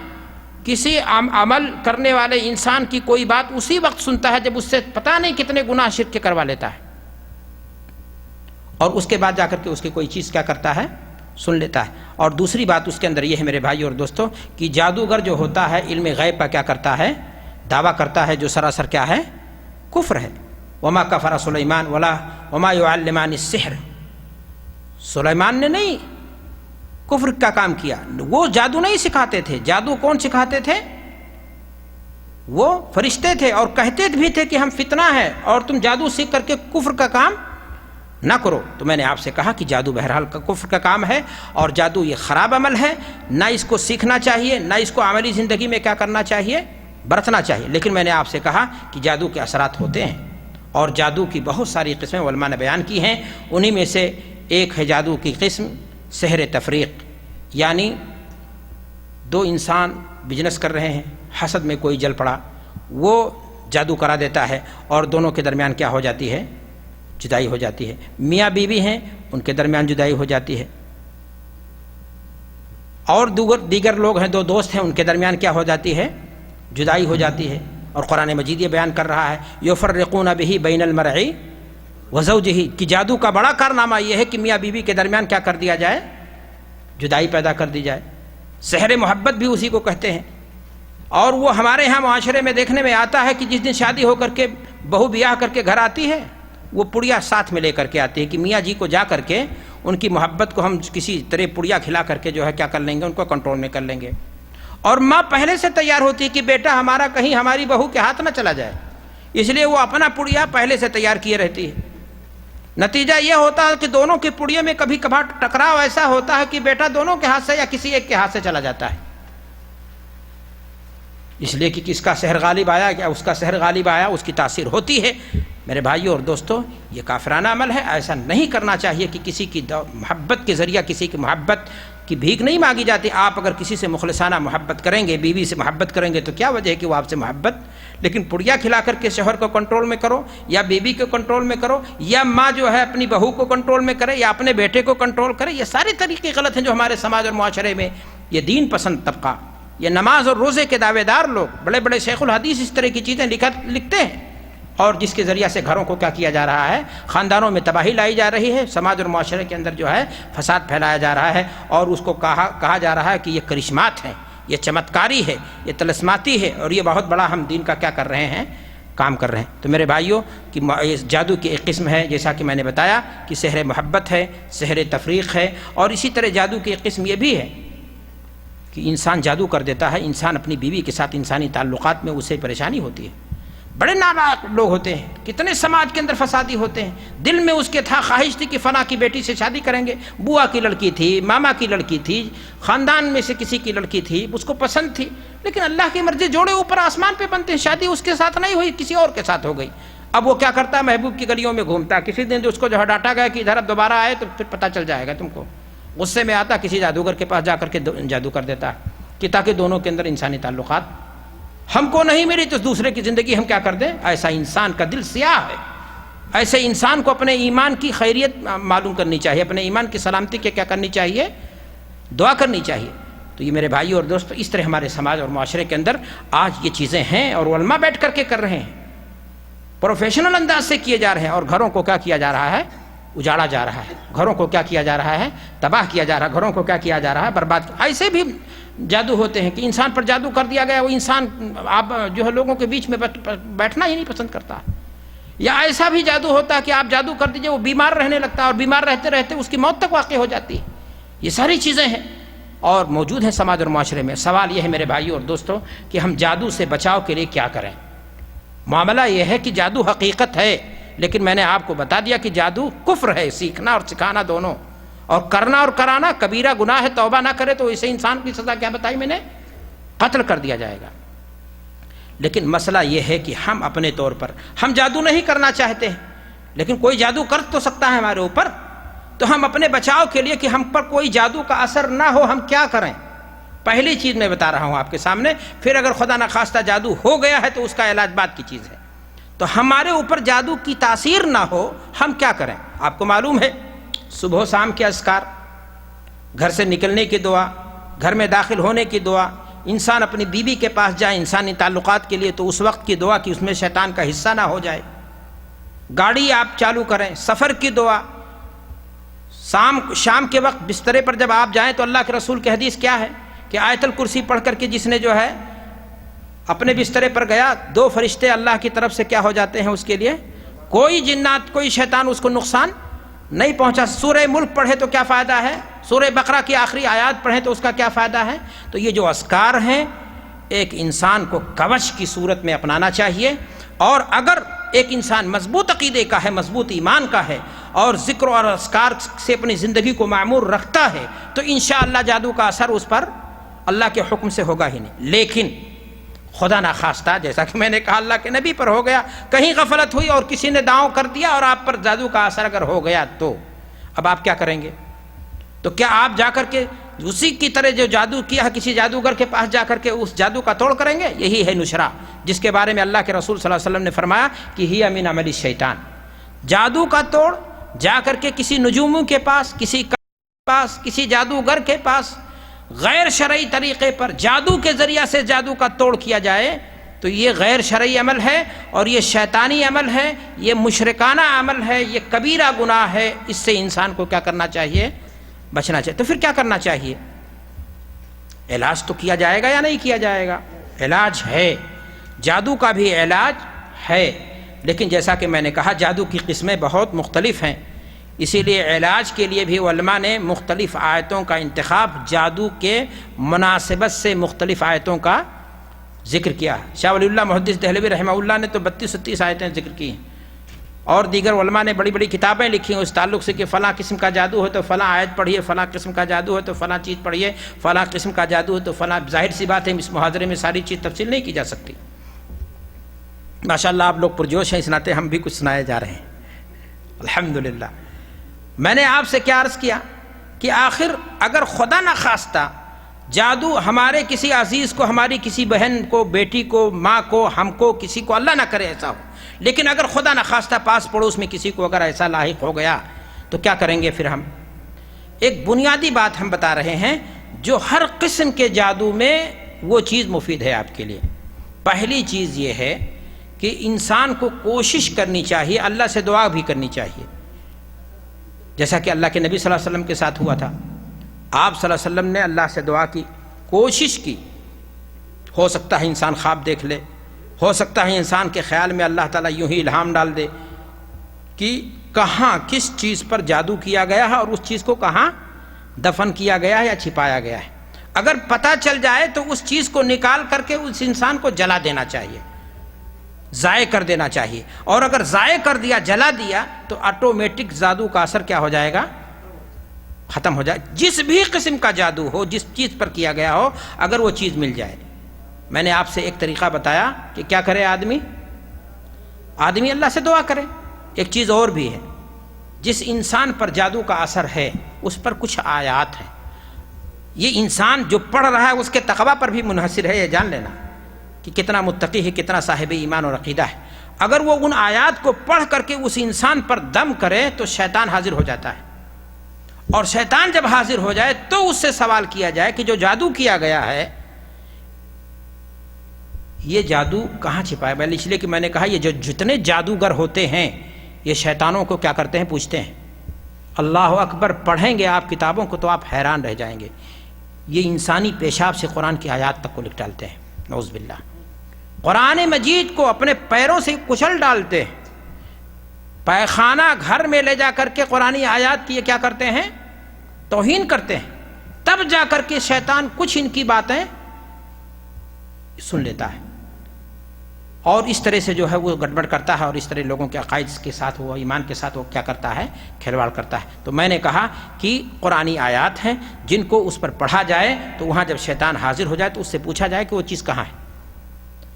کسی عمل کرنے والے انسان کی کوئی بات اسی وقت سنتا ہے جب اس سے پتہ نہیں کتنے گناہ شرک کے کروا لیتا ہے اور اس کے بعد جا کر کے اس کی کوئی چیز کیا کرتا ہے؟ سن لیتا ہے. اور دوسری بات اس کے اندر یہ ہے میرے بھائی اور دوستو کہ جادوگر جو ہوتا ہے علم غیب کا کیا کرتا ہے؟ دعویٰ کرتا ہے، جو سراسر کیا ہے؟ کفر ہے. وما کفر سلیمان وما یعلمان السحر، سلیمان نے نہیں کفر کا کام کیا، وہ جادو نہیں سکھاتے تھے. جادو کون سکھاتے تھے؟ وہ فرشتے تھے اور کہتے بھی تھے کہ ہم فتنہ ہے اور تم جادو سیکھ کر کے کفر کا کام نہ کرو. تو میں نے آپ سے کہا کہ جادو بہرحال کفر کا کام ہے اور جادو یہ خراب عمل ہے، نہ اس کو سیکھنا چاہیے، نہ اس کو عملی زندگی میں کیا کرنا چاہیے؟ برتنا چاہیے. لیکن میں نے آپ سے کہا کہ جادو کے اثرات ہوتے ہیں اور جادو کی بہت ساری قسمیں علماء نے بیان کی ہیں. انہی میں سے ایک ہے جادو کی قسم سحر تفریق، یعنی 2 انسان بزنس کر رہے ہیں، حسد میں کوئی جل پڑا، وہ جادو کرا دیتا ہے اور دونوں کے درمیان کیا ہو جاتی ہے؟ جدائی ہو جاتی ہے. میاں بیوی ہیں، ان کے درمیان جدائی ہو جاتی ہے. اور دیگر لوگ ہیں، 2 دوست ہیں، ان کے درمیان کیا ہو جاتی ہے؟ جدائی ہو جاتی ہے. اور قرآن مجید یہ بیان کر رہا ہے یفرقون بہ بین المرء وزوجہ، کہ جادو کا بڑا کارنامہ یہ ہے کہ میاں بیوی کے درمیان کیا کر دیا جائے؟ جدائی پیدا کر دی جائے. سحر محبت بھی اسی کو کہتے ہیں. اور وہ ہمارے ہاں معاشرے میں دیکھنے میں آتا ہے کہ جس دن شادی ہو کر کے بہو بیاہ کر کے گھر آتی ہے وہ پڑیا ساتھ میں لے کر کے آتی ہے کہ میاں جی کو جا کر کے ان کی محبت کو ہم کسی طرح پڑیا کھلا کر کے جو ہے کیا کر لیں گے؟ ان کو کنٹرول میں کر لیں گے. اور ماں پہلے سے تیار ہوتی ہے کہ بیٹا ہمارا کہیں ہماری بہو کے ہاتھ نہ چلا جائے، اس لیے وہ اپنا پڑیا پہلے سے تیار کیے رہتی ہے. نتیجہ یہ ہوتا ہے کہ دونوں کے پڑیے میں کبھی کبھار ٹکراؤ ایسا ہوتا ہے کہ بیٹا دونوں کے ہاتھ سے یا کسی ایک کے ہاتھ سے چلا جاتا ہے، اس لیے کہ کس کا سحر غالب آیا، کیا اس کا سحر غالب آیا، اس کی تاثیر ہوتی ہے. میرے بھائیوں اور دوستوں، یہ کافرانہ عمل ہے. ایسا نہیں کرنا چاہیے کہ کسی کی محبت کے ذریعہ کسی کی محبت کی بھیک نہیں مانگی جاتی. آپ اگر کسی سے مخلصانہ محبت کریں گے، بیوی سے محبت کریں گے، تو کیا وجہ ہے کہ وہ آپ سے محبت لیکن پڑیا کھلا کر کے شوہر کو کنٹرول میں کرو، یا بیوی کو کنٹرول میں کرو، یا ماں جو ہے اپنی بہو کو کنٹرول میں کرے، یا اپنے بیٹے کو کنٹرول کرے، یہ سارے طریقے غلط ہیں جو ہمارے سماج اور معاشرے میں یہ دین پسند طبقہ، یہ نماز اور روزے کے دعوے دار لوگ، بڑے بڑے شیخ الحدیث اس طرح کی چیزیں لکھتے ہیں، اور جس کے ذریعہ سے گھروں کو کیا کیا جا رہا ہے، خاندانوں میں تباہی لائی جا رہی ہے، سماج اور معاشرے کے اندر جو ہے فساد پھیلایا جا رہا ہے، اور اس کو کہا جا رہا ہے کہ یہ کرشمات ہیں، یہ چمتکاری ہے، یہ طلسماتی ہے، اور یہ بہت بڑا ہم دین کا کیا کر رہے ہیں، کام کر رہے ہیں۔ تو میرے بھائیوں کہ جادو کی ایک قسم ہے، جیسا کہ میں نے بتایا کہ سحر محبت ہے، سحر تفریق ہے، اور اسی طرح جادو کی ایک قسم یہ بھی ہے کہ انسان جادو کر دیتا ہے، انسان اپنی بیوی کے ساتھ انسانی تعلقات میں اسے پریشانی ہوتی ہے۔ بڑے نالائق لوگ ہوتے ہیں، کتنے سماج کے اندر فسادی ہوتے ہیں، دل میں اس کے تھا، خواہش تھی کہ فلاں کی بیٹی سے شادی کریں گے، بوا کی لڑکی تھی، ماما کی لڑکی تھی، خاندان میں سے کسی کی لڑکی تھی، اس کو پسند تھی، لیکن اللہ کی مرضی، جوڑے اوپر آسمان پہ بنتے ہیں، شادی اس کے ساتھ نہیں ہوئی، کسی اور کے ساتھ ہو گئی۔ اب وہ کیا کرتا ہے، محبوب کی گلیوں میں گھومتا ہے، کسی دن جو اس کو جو ڈانٹا گیا کہ ادھر اب دوبارہ آئے تو پھر پتہ چل جائے گا تم کو، غصے میں آتا کسی جادوگر کے پاس جا کر کے جادو کر دیتا ہے کہ تاکہ دونوں کے اندر انسانی تعلقات، ہم کو نہیں ملی تو دوسرے کی زندگی ہم کیا کر دیں۔ ایسا انسان کا دل سیاہ ہے، ایسے انسان کو اپنے ایمان کی خیریت معلوم کرنی چاہیے، اپنے ایمان کی سلامتی کے کیا کرنی چاہیے، دعا کرنی چاہیے۔ تو یہ میرے بھائی اور دوستو، اس طرح ہمارے سماج اور معاشرے کے اندر آج یہ چیزیں ہیں، اور علماء بیٹھ کر کے کر رہے ہیں، پروفیشنل انداز سے کیے جا رہے ہیں، اور گھروں کو کیا کیا جا رہا ہے، اجاڑا جا رہا ہے، گھروں کو کیا کیا جا رہا ہے، تباہ کیا جا رہا ہے، گھروں کو کیا کیا جا رہا ہے، برباد۔ ایسے بھی جادو ہوتے ہیں کہ انسان پر جادو کر دیا گیا، وہ انسان آپ جو ہے لوگوں کے بیچ میں بیٹھنا ہی نہیں پسند کرتا، یا ایسا بھی جادو ہوتا ہے کہ آپ جادو کر دیجئے وہ بیمار رہنے لگتا ہے، اور بیمار رہتے رہتے اس کی موت تک واقع ہو جاتی ہے۔ یہ ساری چیزیں ہیں اور موجود ہیں سماج اور معاشرے میں۔ سوال یہ ہے میرے بھائیو اور دوستو کہ ہم جادو سے بچاؤ کے لیے کیا کریں۔ معاملہ یہ ہے کہ جادو حقیقت ہے، لیکن میں نے آپ کو بتا دیا کہ جادو کفر ہے، سیکھنا اور سکھانا دونوں، اور کرنا اور کرانا کبیرہ گناہ ہے، توبہ نہ کرے تو اسے انسان کی سزا کیا بتائی میں نے، قتل کر دیا جائے گا۔ لیکن مسئلہ یہ ہے کہ ہم اپنے طور پر ہم جادو نہیں کرنا چاہتے ہیں، لیکن کوئی جادو کر تو سکتا ہے ہمارے اوپر، تو ہم اپنے بچاؤ کے لیے کہ ہم پر کوئی جادو کا اثر نہ ہو ہم کیا کریں۔ پہلی چیز میں بتا رہا ہوں آپ کے سامنے، پھر اگر خدا نخواستہ جادو ہو گیا ہے تو اس کا علاج بعد کی چیز ہے۔ تو ہمارے اوپر جادو کی تاثیر نہ ہو ہم کیا کریں۔ آپ کو معلوم ہے صبح و شام کے اذکار، گھر سے نکلنے کی دعا، گھر میں داخل ہونے کی دعا، انسان اپنی بیوی کے پاس جائے انسانی تعلقات کے لیے تو اس وقت کی دعا کہ اس میں شیطان کا حصہ نہ ہو جائے، گاڑی آپ چالو کریں، سفر کی دعا، شام کے وقت بسترے پر جب آپ جائیں تو اللہ کے رسول کی حدیث کیا ہے کہ آیت الکرسی پڑھ کر کے جس نے جو ہے اپنے بسترے پر گیا، 2 فرشتے اللہ کی طرف سے کیا ہو جاتے ہیں اس کے لیے، کوئی جنات کوئی شیطان اس کو نقصان نہیں پہنچا۔ سورہ ملک پڑھے تو کیا فائدہ ہے، سورہ بقرہ کی آخری آیات پڑھیں تو اس کا کیا فائدہ ہے۔ تو یہ جو اذکار ہیں ایک انسان کو کوچ کی صورت میں اپنانا چاہیے، اور اگر ایک انسان مضبوط عقیدے کا ہے، مضبوط ایمان کا ہے، اور ذکر اور اذکار سے اپنی زندگی کو معمور رکھتا ہے تو انشاءاللہ جادو کا اثر اس پر اللہ کے حکم سے ہوگا ہی نہیں۔ لیکن خدا نخواستہ جیسا کہ میں نے کہا اللہ کے نبی پر ہو گیا، کہیں غفلت ہوئی اور کسی نے داؤں کر دیا اور آپ پر جادو کا اثر اگر ہو گیا تو اب آپ کیا کریں گے؟ تو کیا آپ جا کر کے اسی کی طرح جو جادو کیا کسی جادوگر کے پاس جا کر کے اس جادو کا توڑ کریں گے؟ یہی ہے نشرہ، جس کے بارے میں اللہ کے رسول صلی اللہ علیہ وسلم نے فرمایا کہ ہی من عمل الشیطان۔ جادو کا توڑ جا کر کے کسی نجوموں کے پاس، کسی پاس، کسی جادوگر کے پاس غیر شرعی طریقے پر جادو کے ذریعہ سے جادو کا توڑ کیا جائے تو یہ غیر شرعی عمل ہے، اور یہ شیطانی عمل ہے، یہ مشرکانہ عمل ہے، یہ کبیرہ گناہ ہے۔ اس سے انسان کو کیا کرنا چاہیے؟ بچنا چاہیے۔ تو پھر کیا کرنا چاہیے؟ علاج تو کیا جائے گا یا نہیں کیا جائے گا؟ علاج ہے، جادو کا بھی علاج ہے، لیکن جیسا کہ میں نے کہا جادو کی قسمیں بہت مختلف ہیں، اسی لیے علاج کے لیے بھی علماء نے مختلف آیتوں کا انتخاب جادو کے مناسبت سے مختلف آیتوں کا ذکر کیا ہے۔ شاہ ولی اللہ محدث دہلوی رحمہ اللہ نے تو 32-36 آیتیں ذکر کی ہیں، اور دیگر علماء نے بڑی بڑی کتابیں لکھی ہیں اس تعلق سے کہ فلاں قسم کا جادو ہے تو فلاں آیت پڑھیے، فلاں قسم کا جادو ہے تو فلاں چیز پڑھیے، فلاں قسم کا جادو ہے تو فلاں۔ ظاہر سی بات ہے اس محاضرے میں ساری چیز تفصیل نہیں کی جا سکتی۔ ماشاءاللہ آپ لوگ پرجوش ہیں، اس ناطے ہم بھی کچھ سنائے جا رہے ہیں الحمدللہ۔ میں نے آپ سے کیا عرض کیا کہ آخر اگر خدا نخواستہ جادو ہمارے کسی عزیز کو، ہماری کسی بہن کو، بیٹی کو، ماں کو، ہم کو، کسی کو، اللہ نہ کرے ایسا ہو، لیکن اگر خدا نخواستہ پاس پڑوس میں کسی کو اگر ایسا لاحق ہو گیا تو کیا کریں گے پھر ہم؟ ایک بنیادی بات ہم بتا رہے ہیں جو ہر قسم کے جادو میں وہ چیز مفید ہے آپ کے لیے۔ پہلی چیز یہ ہے کہ انسان کو کوشش کرنی چاہیے، اللہ سے دعا بھی کرنی چاہیے، جیسا کہ اللہ کے نبی صلی اللہ علیہ وسلم کے ساتھ ہوا تھا۔ آپ صلی اللہ علیہ وسلم نے اللہ سے دعا کی، کوشش کی۔ ہو سکتا ہے انسان خواب دیکھ لے، ہو سکتا ہے انسان کے خیال میں اللہ تعالیٰ یوں ہی الہام ڈال دے کہ کہاں کس چیز پر جادو کیا گیا ہے اور اس چیز کو کہاں دفن کیا گیا ہے یا چھپایا گیا ہے۔ اگر پتہ چل جائے تو اس چیز کو نکال کر کے اس انسان کو جلا دینا چاہیے، ضائع کر دینا چاہیے، اور اگر ضائع کر دیا، جلا دیا، تو آٹومیٹک جادو کا اثر کیا ہو جائے گا؟ ختم ہو جائے۔ جس بھی قسم کا جادو ہو، جس چیز پر کیا گیا ہو، اگر وہ چیز مل جائے۔ میں نے آپ سے ایک طریقہ بتایا کہ کیا کرے آدمی اللہ سے دعا کرے۔ ایک چیز اور بھی ہے، جس انسان پر جادو کا اثر ہے اس پر کچھ آیات ہیں، یہ انسان جو پڑھ رہا ہے اس کے تقویٰ پر بھی منحصر ہے، یہ جان لینا کہ کتنا متقی ہے، کتنا صاحب ایمان اور عقیدہ ہے۔ اگر وہ ان آیات کو پڑھ کر کے اس انسان پر دم کرے تو شیطان حاضر ہو جاتا ہے، اور شیطان جب حاضر ہو جائے تو اس سے سوال کیا جائے کہ جو جادو کیا گیا ہے یہ جادو کہاں چھپایا؟ میں اس لیے کہ میں نے کہا یہ جو جتنے جادوگر ہوتے ہیں یہ شیطانوں کو کیا کرتے ہیں؟ پوچھتے ہیں۔ اللہ اکبر، پڑھیں گے آپ کتابوں کو تو آپ حیران رہ جائیں گے۔ یہ انسانی پیشاب سے قرآن کی آیات تک کو لکھ ڈالتے ہیں، نعوذ باللہ۔ قرآن مجید کو اپنے پیروں سے کچل ڈالتے ہیں، پیخانہ گھر میں لے جا کر کے قرآنی آیات کی یہ کیا کرتے ہیں؟ توہین کرتے ہیں۔ تب جا کر کے شیطان کچھ ان کی باتیں سن لیتا ہے اور اس طرح سے جو ہے وہ گڑبڑ کرتا ہے، اور اس طرح لوگوں کے عقائد کے ساتھ، وہ ایمان کے ساتھ وہ کیا کرتا ہے؟ کھلواڑ کرتا ہے۔ تو میں نے کہا کہ قرآنی آیات ہیں جن کو اس پر پڑھا جائے تو وہاں جب شیطان حاضر ہو جائے تو اس سے پوچھا جائے کہ وہ چیز کہاں ہے۔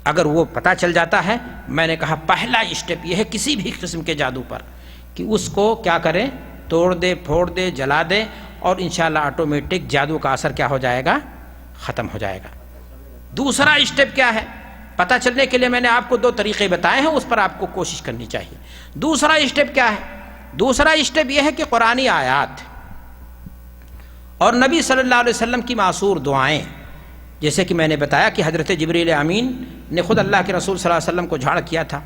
اگر وہ پتہ چل جاتا ہے، میں نے کہا پہلا اسٹیپ یہ ہے کسی بھی قسم کے جادو پر کہ اس کو کیا کریں؟ توڑ دے، پھوڑ دے، جلا دے، اور انشاءاللہ آٹومیٹک جادو کا اثر کیا ہو جائے گا؟ ختم ہو جائے گا۔ دوسرا اسٹیپ کیا ہے؟ پتہ چلنے کے لیے میں نے آپ کو 2 طریقے بتائے ہیں، اس پر آپ کو کوشش کرنی چاہیے۔ دوسرا اسٹیپ کیا ہے؟ دوسرا اسٹیپ یہ ہے کہ قرآنی آیات اور نبی صلی اللہ علیہ وسلم کی معصور دعائیں، جیسے کہ میں نے بتایا کہ حضرت جبریل امین نے خود اللہ کے رسول صلی اللہ علیہ وسلم کو جھاڑ کیا تھا،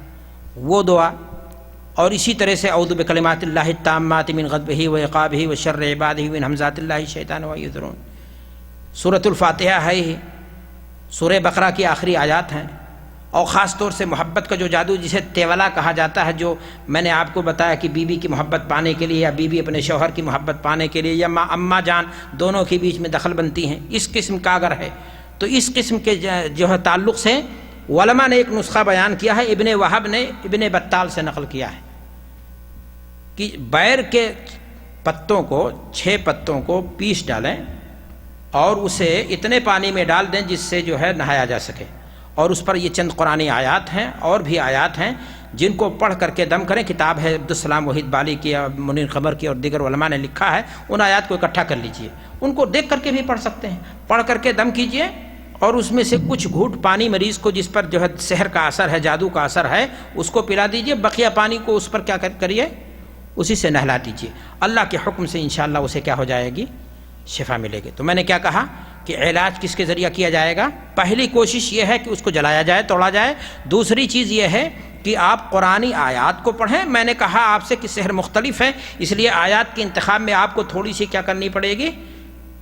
وہ دعا، اور اسی طرح سے اعوذ بکلمات اللہ التامات من غضبہ وعقابہ وشر عبادہ من ہمزات اللہ الشیطان ویحضرون، سورۃ الفاتحہ ہے ہی، سورہ بقرہ کی آخری آیات ہیں۔ اور خاص طور سے محبت کا جو جادو جسے تیولا کہا جاتا ہے، جو میں نے آپ کو بتایا کہ بیوی کی محبت پانے کے لیے، یا بیوی اپنے شوہر کی محبت پانے کے لیے، یا ماں اماں جان دونوں کے بیچ میں دخل بنتی ہیں، اس قسم کا اگر ہے تو اس قسم کے جو ہے تعلق سے علماء نے ایک نسخہ بیان کیا ہے، ابن وہب نے ابن بطال سے نقل کیا ہے کہ بیر کے پتوں کو، 6 پتوں کو پیس ڈالیں اور اسے اتنے پانی میں ڈال دیں جس سے جو ہے نہایا جا سکے، اور اس پر یہ چند قرآنی آیات ہیں اور بھی آیات ہیں جن کو پڑھ کر کے دم کریں۔ کتاب ہے عبدالسلام وحید بالی کی، منیر قمر کی، اور دیگر علماء نے لکھا ہے، ان آیات کو اکٹھا کر لیجئے، ان کو دیکھ کر کے بھی پڑھ سکتے ہیں، پڑھ کر کے دم کیجئے، اور اس میں سے کچھ گھوٹ پانی مریض کو جس پر جو ہے سحر کا اثر ہے، جادو کا اثر ہے، اس کو پلا دیجئے، بقیہ پانی کو اس پر کیا کریے؟ اسی سے نہلا دیجئے۔ اللہ کے حکم سے انشاءاللہ اسے کیا ہو جائے گی؟ شفا ملے گی۔ تو میں نے کیا کہا کہ علاج کس کے ذریعہ کیا جائے گا؟ پہلی کوشش یہ ہے کہ اس کو جلایا جائے، توڑا جائے۔ دوسری چیز یہ ہے کہ آپ قرآنی آیات کو پڑھیں۔ میں نے کہا آپ سے کہ سحر مختلف ہے، اس لیے آیات کے انتخاب میں آپ کو تھوڑی سی کیا کرنی پڑے گی؟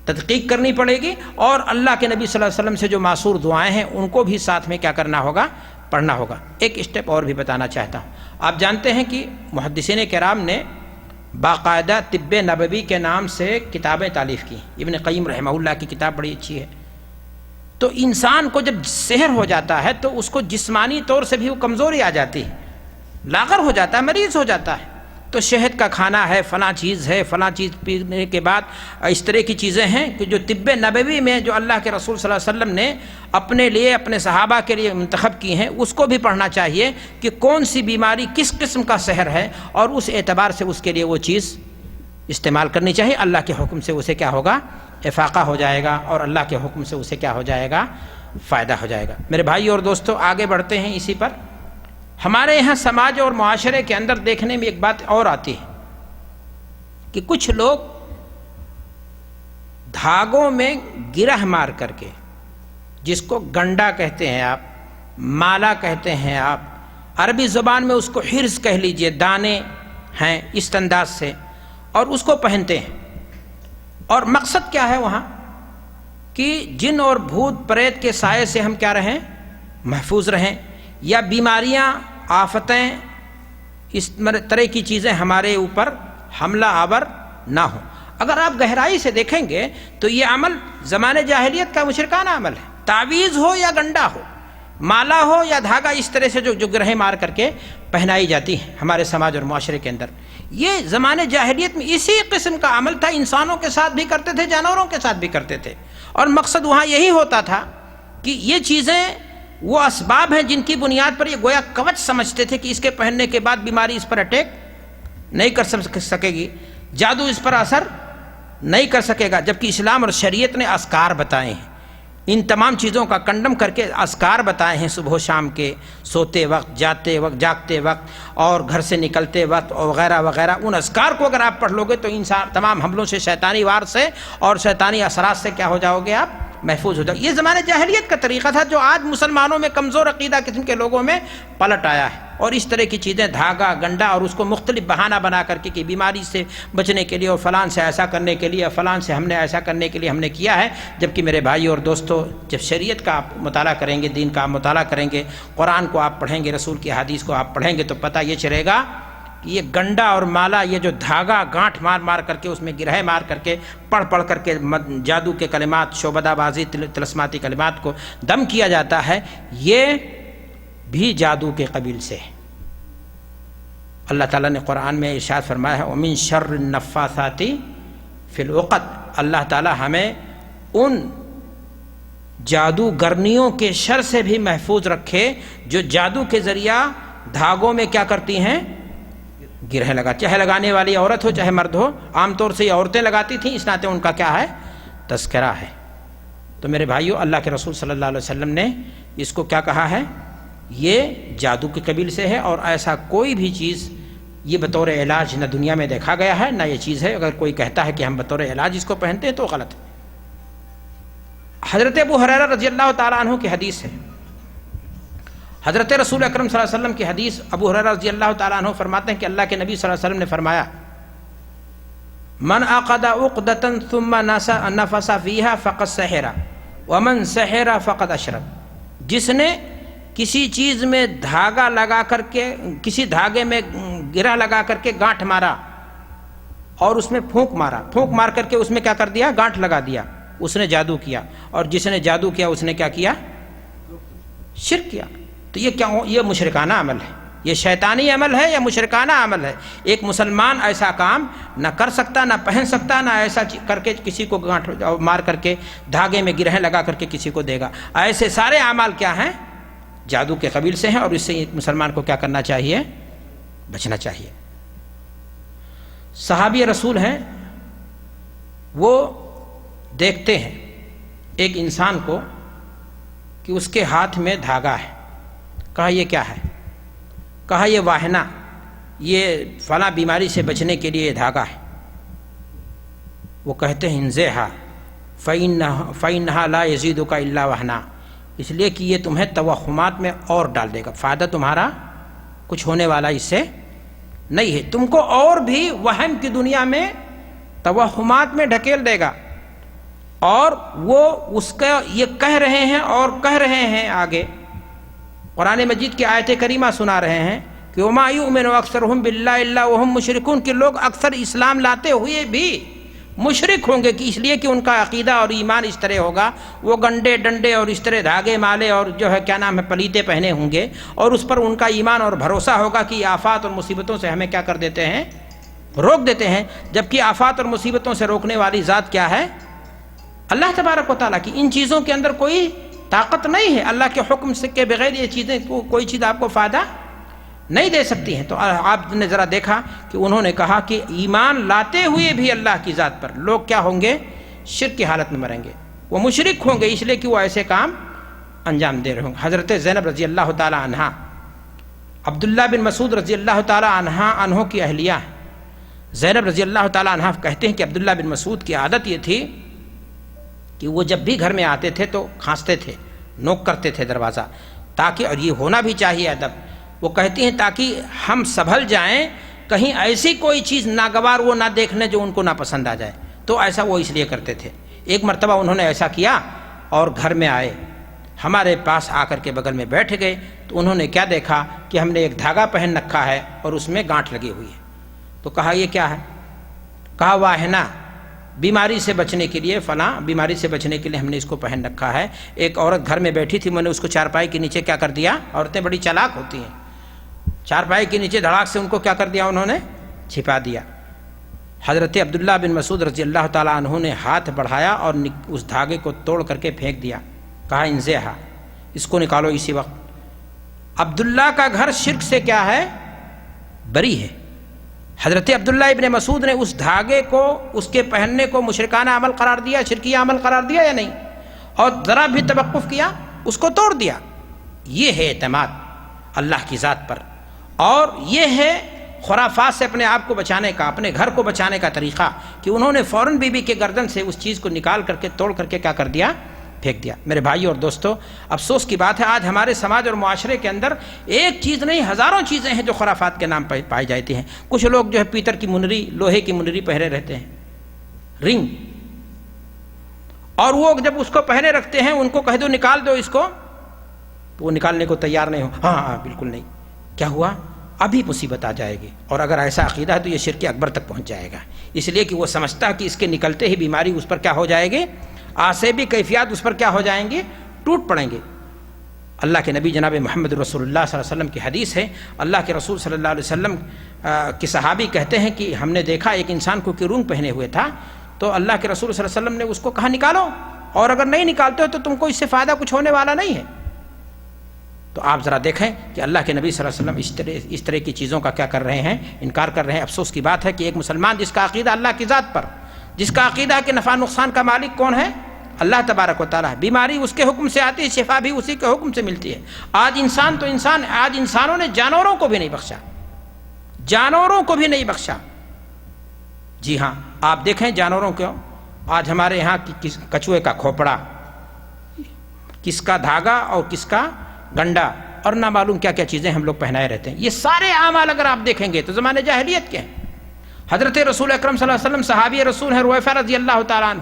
تدقیق کرنی پڑے گی، اور اللہ کے نبی صلی اللہ علیہ وسلم سے جو معصور دعائیں ہیں ان کو بھی ساتھ میں کیا کرنا ہوگا؟ پڑھنا ہوگا۔ ایک اسٹیپ اور بھی بتانا چاہتا ہوں۔ آپ جانتے ہیں کہ محدثین کرام نے باقاعدہ طب نبوی کے نام سے کتابیں تالیف کی۔ ابن قیم رحمہ اللہ کی کتاب بڑی اچھی ہے۔ تو انسان کو جب سحر ہو جاتا ہے تو اس کو جسمانی طور سے بھی وہ کمزوری آ جاتی ہے، لاغر ہو جاتا ہے، مریض ہو جاتا ہے۔ تو شہد کا کھانا ہے، فلاں چیز ہے، فلاں چیز پینے کے بعد اس طرح کی چیزیں ہیں کہ جو طب نبوی میں جو اللہ کے رسول صلی اللہ علیہ وسلم نے اپنے لیے، اپنے صحابہ کے لیے منتخب کی ہیں، اس کو بھی پڑھنا چاہیے کہ کون سی بیماری کس قسم کا سحر ہے، اور اس اعتبار سے اس کے لیے وہ چیز استعمال کرنی چاہیے. اللہ کے حکم سے اسے کیا ہوگا؟ افاقہ ہو جائے گا، اور اللہ کے حکم سے اسے کیا ہو جائے گا؟ فائدہ ہو جائے گا. میرے بھائی اور دوستو، آگے بڑھتے ہیں اسی پر. ہمارے یہاں سماج اور معاشرے کے اندر دیکھنے میں ایک بات اور آتی ہے کہ کچھ لوگ دھاگوں میں گرہ مار کر کے، جس کو گنڈا کہتے ہیں آپ، مالا کہتے ہیں آپ، عربی زبان میں اس کو حرز کہہ لیجئے، دانے ہیں اس انداز سے، اور اس کو پہنتے ہیں. اور مقصد کیا ہے وہاں؟ کہ جن اور بھوت پریت کے سائے سے ہم کیا رہیں؟ محفوظ رہیں، یا بیماریاں، آفتیں، اس طرح کی چیزیں ہمارے اوپر حملہ آور نہ ہوں. اگر آپ گہرائی سے دیکھیں گے تو یہ عمل زمانے جاہلیت کا مشرکانہ عمل ہے. تعویذ ہو یا گنڈا ہو، مالا ہو یا دھاگا، اس طرح سے جو گرہیں مار کر کے پہنائی جاتی ہیں ہمارے سماج اور معاشرے کے اندر، یہ زمانے جاہلیت میں اسی قسم کا عمل تھا. انسانوں کے ساتھ بھی کرتے تھے، جانوروں کے ساتھ بھی کرتے تھے، اور مقصد وہاں یہی ہوتا تھا کہ یہ چیزیں وہ اسباب ہیں جن کی بنیاد پر یہ گویا کوچ سمجھتے تھے کہ اس کے پہننے کے بعد بیماری اس پر اٹیک نہیں کر سکے گی، جادو اس پر اثر نہیں کر سکے گا. جبکہ اسلام اور شریعت نے اذکار بتائے ہیں، ان تمام چیزوں کا کنڈم کر کے اذکار بتائے ہیں، صبح و شام کے، سوتے وقت، جاگتے وقت، اور گھر سے نکلتے وقت، اور وغیرہ وغیرہ. ان اذکار کو اگر آپ پڑھ لو گے تو انسان تمام حملوں سے، شیطانی وار سے اور شیطانی اثرات سے کیا ہو جاؤ گے؟ آپ محفوظ ہو جاؤ. یہ زمانے جاہلیت کا طریقہ تھا جو آج مسلمانوں میں کمزور عقیدہ قسم کے لوگوں میں پلٹ آیا ہے. اور اس طرح کی چیزیں، دھاگا، گنڈا، اور اس کو مختلف بہانہ بنا کر کے کہ بیماری سے بچنے کے لیے، اور فلان سے ایسا کرنے کے لیے، فلان سے ہم نے ایسا کرنے کے لیے ہم نے کیا ہے. جبکہ میرے بھائی اور دوستو، جب شریعت کا آپ مطالعہ کریں گے، دین کا آپ مطالعہ کریں گے، قرآن کو آپ پڑھیں گے، رسول کی حدیث کو آپ پڑھیں گے، تو پتہ یہ چلے گا کہ یہ گنڈا اور مالا، یہ جو دھاگا گانٹھ مار کر کے، اس میں گرہ مار کر کے، پڑھ کر کے جادو کے کلمات، شعبدہ بازی، طلسماتی کلمات کو دم کیا جاتا ہے، یہ بھی جادو کے قبیل سے ہے. اللہ تعالیٰ نے قرآن میں ارشاد فرمایا ہے وَمِن شَرِّ النَّفَّاثَاتِ فِي الْعُقَدِ. اللہ تعالیٰ ہمیں ان جادوگرنیوں کے شر سے بھی محفوظ رکھے جو جادو کے ذریعہ دھاگوں میں کیا کرتی ہیں؟ گرہ لگا. چاہے لگانے والی عورت ہو چاہے مرد ہو، عام طور سے یہ عورتیں لگاتی تھیں، اس ناطے ان کا کیا ہے؟ تذکرہ ہے. تو میرے بھائیو، اللہ کے رسول صلی اللہ علیہ وسلم نے اس کو کیا کہا ہے؟ یہ جادو کے قبیل سے ہے، اور ایسا کوئی بھی چیز یہ بطور علاج نہ دنیا میں دیکھا گیا ہے، نہ یہ چیز ہے. اگر کوئی کہتا ہے کہ ہم بطور علاج اس کو پہنتے ہیں تو غلط ہے. حضرت ابو ہریرہ رضی اللہ تعالیٰ عنہ کی حدیث ہے، حضرت رسول اکرم صلی اللہ علیہ وسلم کی حدیث. ابو ہریرہ رضی اللہ تعالیٰ عنہ فرماتے ہیں کہ اللہ کے نبی صلی اللہ علیہ وسلم نے فرمایا من عقد عقدۃ ثم نفث فیہا فقد سحر ومن سحر فقد اشرک. جس نے کسی چیز میں دھاگا لگا کر کے، کسی دھاگے میں گرہ لگا کر کے گانٹھ مارا، اور اس میں پھونک مار کر کے اس میں کیا کر دیا؟ گانٹھ لگا دیا، اس نے جادو کیا. اور جس نے جادو کیا اس نے کیا کیا؟ شرک کیا. تو یہ کیا ہو؟ یہ مشرکانہ عمل ہے، یہ شیطانی عمل ہے یا مشرکانہ عمل ہے. ایک مسلمان ایسا کام نہ کر سکتا، نہ پہن سکتا، نہ ایسا کر کے کسی کو گانٹھ مار کر کے دھاگے میں گرہیں لگا کر کے کسی کو دے گا. ایسے سارے اعمال کیا ہیں؟ جادو کے قبیل سے ہیں، اور اس سے مسلمان کو کیا کرنا چاہیے؟ بچنا چاہیے. صحابی رسول ہیں، وہ دیکھتے ہیں ایک انسان کو کہ اس کے ہاتھ میں دھاگا ہے. کہا یہ کیا ہے؟ کہا یہ واہنہ، یہ فلاں بیماری سے بچنے کے لیے یہ دھاگا ہے. وہ کہتے ہیں انزعھا فإنھا لا یزیدک الا وہنا، اس لیے کہ یہ تمہیں توہمات میں اور ڈال دے گا، فائدہ تمہارا کچھ ہونے والا اس سے نہیں ہے، تم کو اور بھی وہم کی دنیا میں، توہمات میں ڈھکیل دے گا. اور وہ اس کا یہ کہہ رہے ہیں اور کہہ رہے ہیں آگے قرآن مجید کی آیت کریمہ سنا رہے ہیں کہ وما یؤمن اکثرهم باللہ الا وهم مشرکون، کہ لوگ اکثر اسلام لاتے ہوئے بھی مشرک ہوں گے، کہ اس لیے کہ ان کا عقیدہ اور ایمان اس طرح ہوگا، وہ گنڈے ڈنڈے اور اس طرح دھاگے مالے اور جو ہے کیا نام ہے پلیتے پہنے ہوں گے، اور اس پر ان کا ایمان اور بھروسہ ہوگا کہ یہ آفات اور مصیبتوں سے ہمیں کیا کر دیتے ہیں؟ روک دیتے ہیں. جبکہ آفات اور مصیبتوں سے روکنے والی ذات کیا ہے؟ اللہ تبارک و تعالیٰ کی. ان چیزوں کے اندر کوئی طاقت نہیں ہے. اللہ کے حکم سے کے بغیر یہ چیزیں، کوئی چیز آپ کو فائدہ نہیں دے سکتی ہیں. تو آپ نے ذرا دیکھا کہ انہوں نے کہا کہ ایمان لاتے ہوئے بھی اللہ کی ذات پر لوگ کیا ہوں گے؟ شرک کی حالت میں مریں گے. وہ مشرک ہوں گے اس لیے کہ وہ ایسے کام انجام دے رہے ہوں گے. حضرت زینب رضی اللہ تعالی عنہا عبداللہ بن مسعود رضی اللہ تعالی عنہ کی اہلیہ زینب رضی اللہ تعالی عنہ کہتے ہیں کہ عبداللہ بن مسعود کی عادت یہ تھی کہ وہ جب بھی گھر میں آتے تھے تو کھانستے تھے، نوک کرتے تھے دروازہ، تاکہ، اور یہ ہونا بھی چاہیے ادب، وہ کہتی ہیں تاکہ ہم سنبھل جائیں، کہیں ایسی کوئی چیز ناگوار وہ نہ دیکھنے جو ان کو ناپسند آ جائے. تو ایسا وہ اس لیے کرتے تھے. ایک مرتبہ انہوں نے ایسا کیا اور گھر میں آئے، ہمارے پاس آ کر کے بغل میں بیٹھ گئے. تو انہوں نے کیا دیکھا کہ ہم نے ایک دھاگا پہن رکھا ہے اور اس میں گانٹھ لگی ہوئی ہے. تو کہا یہ کیا ہے؟ کہا واہنا، بیماری سے بچنے کے لیے، فلاں بیماری سے بچنے کے لیے ہم نے اس کو پہن رکھا ہے. ایک عورت گھر میں بیٹھی تھی، میں نے اس کو چارپائی کے نیچے کیا کر دیا، عورتیں بڑی چالاک ہوتی ہیں، چارپائی کے نیچے دھڑاک سے ان کو کیا کر دیا، انہوں نے چھپا دیا. حضرت عبداللہ بن مسعود رضی اللہ تعالیٰ عنہ نے ہاتھ بڑھایا اور اس دھاگے کو توڑ کر کے پھینک دیا. کہا انزیہا، اس کو نکالو اسی وقت. عبداللہ کا گھر شرک سے کیا ہے؟ بری ہے. حضرت عبداللہ ابن مسعود نے اس دھاگے کو، اس کے پہننے کو مشرکانہ عمل قرار دیا، شرکیہ عمل قرار دیا یا نہیں؟ اور ذرا بھی توقف کیا، اس کو توڑ دیا. یہ ہے اعتماد اللہ کی ذات پر، اور یہ ہے خرافات سے اپنے آپ کو بچانے کا، اپنے گھر کو بچانے کا طریقہ، کہ انہوں نے فوراً بی بی کے گردن سے اس چیز کو نکال کر کے، توڑ کر کے کیا کر دیا، پھینک دیا. میرے بھائی اور دوستو، افسوس کی بات ہے آج ہمارے سماج اور معاشرے کے اندر ایک چیز نہیں، ہزاروں چیزیں ہیں جو خرافات کے نام پائی جاتی ہیں. کچھ لوگ جو ہے پیتل کی منری، لوہے کی منری پہنے رہتے ہیں، رنگ، اور وہ جب اس کو پہنے رکھتے ہیں ان کو کہہ دو نکال دو اس کو، تو وہ نکالنے کو تیار نہیں ہو. ہاں بالکل نہیں. کیا ہوا؟ ابھی مصیبت آ جائے گی. اور اگر ایسا عقیدہ ہے تو یہ شرک اکبر تک پہنچ جائے گا، اس لیے کہ وہ سمجھتا ہے کہ اس کے نکلتے ہی بیماری اس پر کیا ہو جائے گی، آسیبی کیفیات اس پر کیا ہو جائیں گے، ٹوٹ پڑیں گے. اللہ کے نبی جناب محمد رسول اللہ صلی اللہ علیہ وسلم کی حدیث ہے، اللہ کے رسول صلی اللہ علیہ وسلم کے صحابی کہتے ہیں کہ ہم نے دیکھا ایک انسان کو کہ رنگ پہنے ہوئے تھا، تو اللہ کے رسول صلی اللہ علیہ وسلم نے اس کو کہا نکالو، اور اگر نہیں نکالتے ہو تو تم کو اس سے فائدہ کچھ ہونے والا نہیں ہے. تو آپ ذرا دیکھیں کہ اللہ کے نبی صلی اللہ علیہ وسلم اس طرح کی چیزوں کا کیا کر رہے ہیں، انکار کر رہے ہیں. افسوس کی بات ہے کہ ایک مسلمان جس کا عقیدہ اللہ کی ذات پر، جس کا عقیدہ ہے کہ نفع نقصان کا مالک کون ہے، اللہ تبارک و تعالیٰ ہے، بیماری اس کے حکم سے آتی ہے، شفا بھی اسی کے حکم سے ملتی ہے. آج انسان تو انسان، آج انسانوں نے جانوروں کو بھی نہیں بخشا، جانوروں کو بھی نہیں بخشا. جی ہاں، آپ دیکھیں جانوروں کو، آج ہمارے یہاں کچوے کا کھوپڑا، کس کا دھاگا اور کس کا گنڈا، اور نہ معلوم کیا کیا چیزیں ہم لوگ پہنائے رہتے ہیں. یہ سارے اعمال اگر آپ دیکھیں گے تو زمانے جاہلیت کے ہیں. حضرت رسول اکرم صلی اللہ علیہ وسلم صحابی رسول ہیں رویفہ رضی اللہ تعالیٰ عنہ.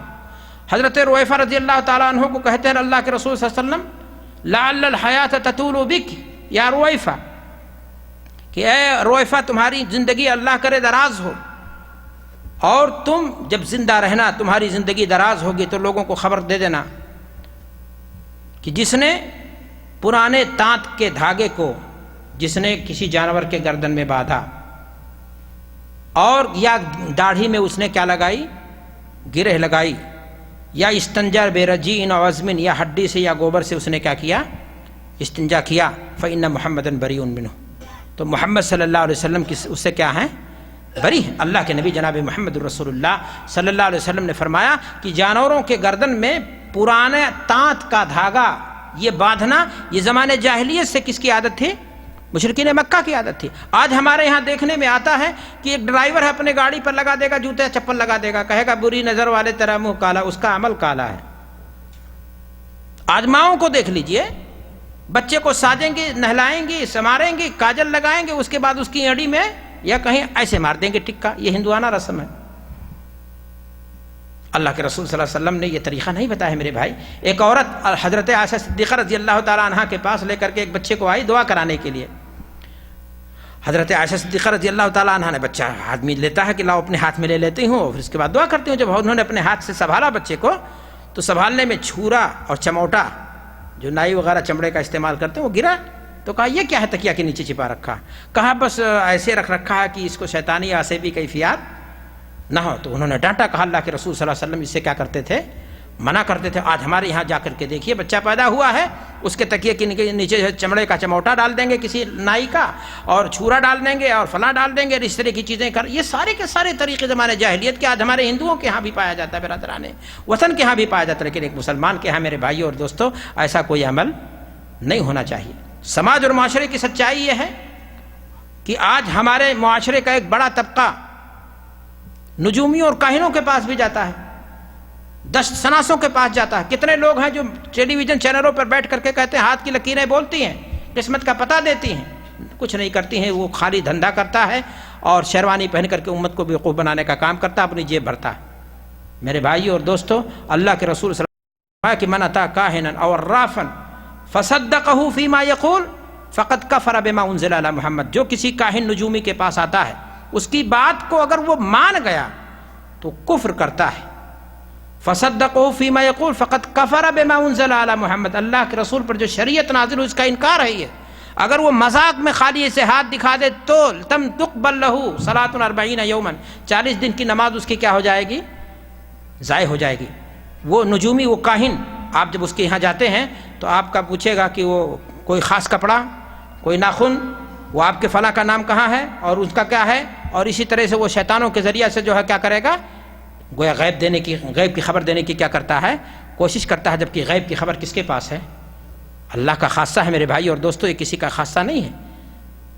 حضرت رویفہ رضی اللہ تعالیٰ عنہ کو کہتے ہیں اللہ کے رسول صلی اللہ علیہ وسلم لعل الحیات تطول بک یا رویفہ، کہ اے رویفہ تمہاری زندگی اللہ کرے دراز ہو، اور تم جب زندہ رہنا، تمہاری زندگی دراز ہوگی تو لوگوں کو خبر دے دینا کہ جس نے پرانے تانت کے دھاگے کو، جس نے کسی جانور کے گردن میں باندھا، اور یا داڑھی میں اس نے کیا لگائی، گرہ لگائی، یا استنجا برجین و عظم، یا ہڈی سے یا گوبر سے اس نے کیا کیا، استنجا کیا، فإن محمدًا بریء منہ، تو محمد صلی اللہ علیہ وسلم اس سے کیا ہیں، بری ہیں. اللہ کے نبی جناب محمد رسول اللہ صلی اللہ علیہ وسلم نے فرمایا کہ جانوروں کے گردن میں پرانے تانت کا دھاگا یہ باندھنا، یہ زمانے جاہلیت سے کس کی عادت تھی، مشرکین مکہ کی عادت تھی. آج ہمارے یہاں دیکھنے میں آتا ہے کہ ایک ڈرائیور ہے اپنے گاڑی پر لگا دے گا جوتے چپل لگا دے گا، کہے گا بری نظر والے تیرا منہ کالا، اس کا عمل کالا ہے. آج ماؤں کو دیکھ لیجئے، بچے کو ساجیں گے، نہلائیں گی، سنواریں گی، کاجل لگائیں گے، اس کے بعد اس کی ایڑی میں یا کہیں ایسے مار دیں گے ٹکا. یہ ہندوانہ رسم ہے. اللہ کے رسول صلی اللہ علیہ وسلم نے یہ طریقہ نہیں بتایا میرے بھائی. ایک عورت حضرت عائشہ صدیقہ رضی اللہ تعالیٰ عنہا کے پاس لے کر کے ایک بچے کو آئی دعا کرانے کے لیے. حضرت عائشہ صدیقہ رضی اللہ تعالیٰ عنہا نے، بچہ آدمی لیتا ہے کہ لاؤ اپنے ہاتھ میں لے لیتی ہوں، اور پھر اس کے بعد دعا کرتی ہوں. جب انہوں نے اپنے ہاتھ سے سنبھالا بچے کو، تو سنبھالنے میں چھورا اور چموٹا جو نائی وغیرہ چمڑے کا استعمال کرتے ہیں وہ گرا. تو کہا یہ کیا ہے، تکیہ کے نیچے چھپا رکھا. کہا بس ایسے رکھ رکھا ہے کہ اس کو شیطانی یا عصبی کیفیات نہ ہو. تو انہوں نے ڈانٹا. کہا اللہ کے رسول صلی اللہ علیہ وسلم اس سے کیا کرتے تھے، منع کرتے تھے. آج ہمارے یہاں جا کر کے دیکھیے, بچہ پیدا ہوا ہے, اس کے تکیے کے نیچے چمڑے کا چموٹا ڈال دیں گے کسی نائی کا, اور چھورا ڈال دیں گے, اور فلاں ڈال دیں گے, اس طرح کی چیزیں کر. یہ سارے کے سارے طریقے زمانے جاہلیت کے آج ہمارے ہندوؤں کے ہاں بھی پایا جاتا ہے, برادران وطن کے ہاں بھی پایا جاتا ہے, لیکن ایک مسلمان کے ہاں میرے بھائیوں اور دوستوں ایسا کوئی عمل نہیں ہونا چاہیے. سماج اور معاشرے کی سچائی یہ ہے کہ آج ہمارے معاشرے کا ایک بڑا طبقہ نجومیوں اور کاہنوں کے پاس بھی جاتا ہے, دست شناسوں کے پاس جاتا ہے. کتنے لوگ ہیں جو ٹیلی ویژن چینلوں پر بیٹھ کر کے کہتے ہیں ہاتھ کی لکیریں بولتی ہیں, قسمت کا پتہ دیتی ہیں, کچھ نہیں کرتی ہیں. وہ خالی دھندا کرتا ہے اور شیروانی پہن کر کے امت کو بیوقوف بنانے کا کام کرتا ہے, اپنی جیب بھرتا ہے. میرے بھائیوں اور دوستوں, اللہ کے رسول صلی اللہ علیہ وسلم کہ من اتی کاہنا او عرافا فصدقه فيما يقول فقد كفر بما انزل على محمد. جو کسی کاہن نجومی کے پاس آتا ہے, اس کی بات کو اگر وہ مان گیا تو کفر کرتا ہے. فصدقه فيما يقول فقد كفر بما انزل على محمد. اللہ کے رسول پر جو شریعت نازل ہوئی اس کا انکار ہے. یہ اگر وہ مذاق میں خالی سے ہاتھ دکھا دے تو تم تقبل له صلاۃ 40 یوما, 40 دن کی نماز اس کی کیا ہو جائے گی, ضائع ہو جائے گی. وہ نجومی, وہ کاہن, آپ جب اس کے یہاں جاتے ہیں تو آپ کا پوچھے گا کہ وہ کوئی خاص کپڑا, کوئی ناخن, وہ آپ کے فلاں کا نام کہاں ہے اور اس کا کیا ہے, اور اسی طرح سے وہ شیطانوں کے ذریعے سے جو ہے کیا کرے گا, گویا غیب کی خبر دینے کی کیا کرتا ہے, کوشش کرتا ہے. جبکہ غیب کی خبر کس کے پاس ہے, اللہ کا خاصہ ہے میرے بھائی اور دوستوں. یہ کسی کا خاصہ نہیں ہے,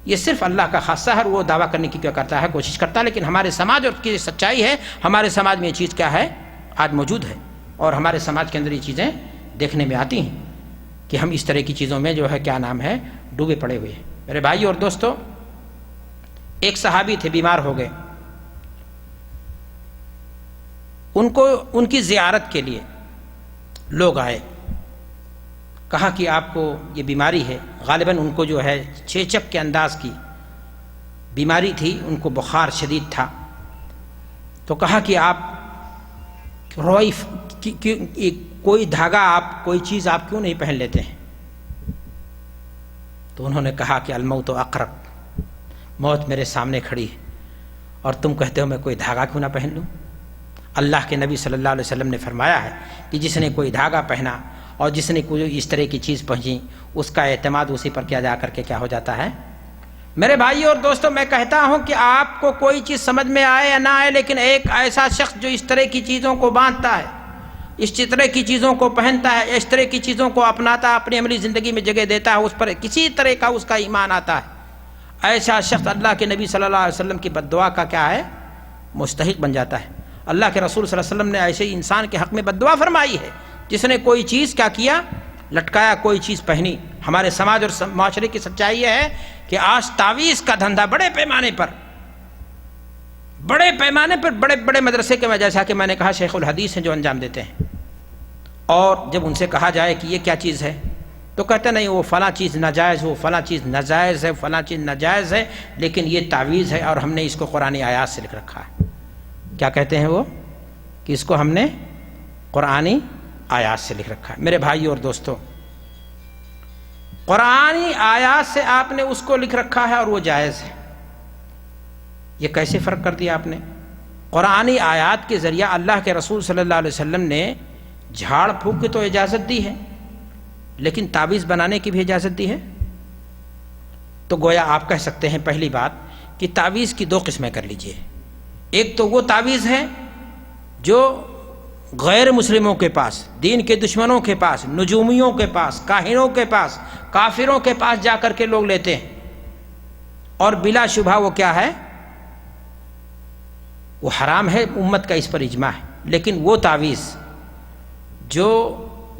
یہ صرف اللہ کا خاصہ ہے. اور وہ دعویٰ کرنے کی کیا کرتا ہے, کوشش کرتا ہے. لیکن ہمارے سماج اور کی سچائی ہے, ہمارے سماج میں یہ چیز کیا ہے, آج موجود ہے, اور ہمارے سماج کے اندر یہ چیزیں دیکھنے میں آتی ہیں کہ ہم اس طرح کی چیزوں میں جو ہے کیا نام ہے, ڈوبے پڑے ہوئے ہیں. میرے بھائی اور دوستوں, ایک صحابی تھے, بیمار ہو گئے. ان کی زیارت کے لیے لوگ آئے, کہا کہ آپ کو یہ بیماری ہے. غالباً ان کو جو ہے چیچک کے انداز کی بیماری تھی, ان کو بخار شدید تھا. تو کہا کہ آپ روئی کوئی دھاگا, آپ کوئی چیز آپ کیوں نہیں پہن لیتے ہیں. تو انہوں نے کہا کہ الموت اقرب, موت میرے سامنے کھڑی ہے اور تم کہتے ہو میں کوئی دھاگا کیوں نہ پہن لوں. اللہ کے نبی صلی اللہ علیہ وسلم نے فرمایا ہے کہ جس نے کوئی دھاگا پہنا اور جس نے کوئی اس طرح کی چیز پہنچی, اس کا اعتماد اسی پر کیا جا کر کے کیا ہو جاتا ہے. میرے بھائی اور دوستوں, میں کہتا ہوں کہ آپ کو کوئی چیز سمجھ میں آئے یا نہ آئے, لیکن ایک ایسا شخص جو اس طرح کی چیزوں کو باندھتا ہے, اس طرح کی چیزوں کو پہنتا ہے, اس طرح کی چیزوں کو اپناتا ہے, اپنی عملی زندگی میں جگہ دیتا ہے, اس پر کسی طرح کا اس کا ایمان آتا ہے, ایسا شخص اللہ کے نبی صلی اللہ علیہ وسلم کی بد دعا کا کیا ہے, مستحق بن جاتا ہے. اللہ کے رسول صلی اللہ علیہ وسلم نے ایسے انسان کے حق میں بد دعا فرمائی ہے جس نے کوئی چیز کیا کیا, لٹکایا, کوئی چیز پہنی. ہمارے سماج اور معاشرے کی سچائی یہ ہے کہ آج تعویذ کا دھندا بڑے پیمانے پر بڑے بڑے مدرسے کے, جیسا کہ میں نے کہا شیخ الحدیث ہیں جو انجام دیتے ہیں. اور جب ان سے کہا جائے کہ یہ کیا چیز ہے تو کہتے نہیں وہ فلاں چیز ناجائز, وہ فلاں چیز ناجائز ہے, فلاں چیز ناجائز ہے, لیکن یہ تعویذ ہے اور ہم نے اس کو قرآن آیات سے لکھ رکھا ہے. کیا کہتے ہیں وہ, کہ اس کو ہم نے قرآنی آیات سے لکھ رکھا ہے. میرے بھائی اور دوستوں, قرآنی آیات سے آپ نے اس کو لکھ رکھا ہے اور وہ جائز ہے. یہ کیسے فرق کر دیا آپ نے؟ قرآنی آیات کے ذریعہ اللہ کے رسول صلی اللہ علیہ وسلم نے جھاڑ پھونک کی تو اجازت دی ہے, لیکن تعویذ بنانے کی بھی اجازت دی ہے. تو گویا آپ کہہ سکتے ہیں پہلی بات کہ تعویذ کی دو قسمیں کر لیجئے. ایک تو وہ تعویذ ہے جو غیر مسلموں کے پاس, دین کے دشمنوں کے پاس, نجومیوں کے پاس, کاہنوں کے پاس, کافروں کے پاس جا کر کے لوگ لیتے ہیں, اور بلا شبہ وہ کیا ہے, وہ حرام ہے, امت کا اس پر اجماع ہے. لیکن وہ تعویذ جو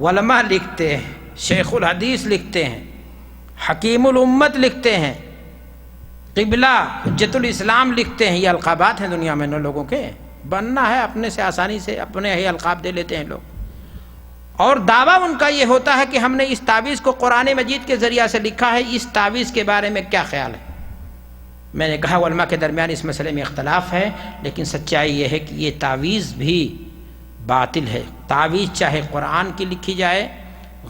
علماء لکھتے ہیں, شیخ الحدیث لکھتے ہیں, حکیم الامت لکھتے ہیں, قبلہ حجت الاسلام لکھتے ہیں, یہ القابات ہیں دنیا میں لوگوں کے, بننا ہے اپنے سے آسانی سے, اپنے ہی القاب دے لیتے ہیں لوگ. اور دعویٰ ان کا یہ ہوتا ہے کہ ہم نے اس تعویذ کو قرآن مجید کے ذریعہ سے لکھا ہے. اس تعویذ کے بارے میں کیا خیال ہے؟ میں نے کہا علماء کے درمیان اس مسئلے میں اختلاف ہے, لیکن سچائی یہ ہے کہ یہ تعویذ بھی باطل ہے. تعویذ چاہے قرآن کی لکھی جائے,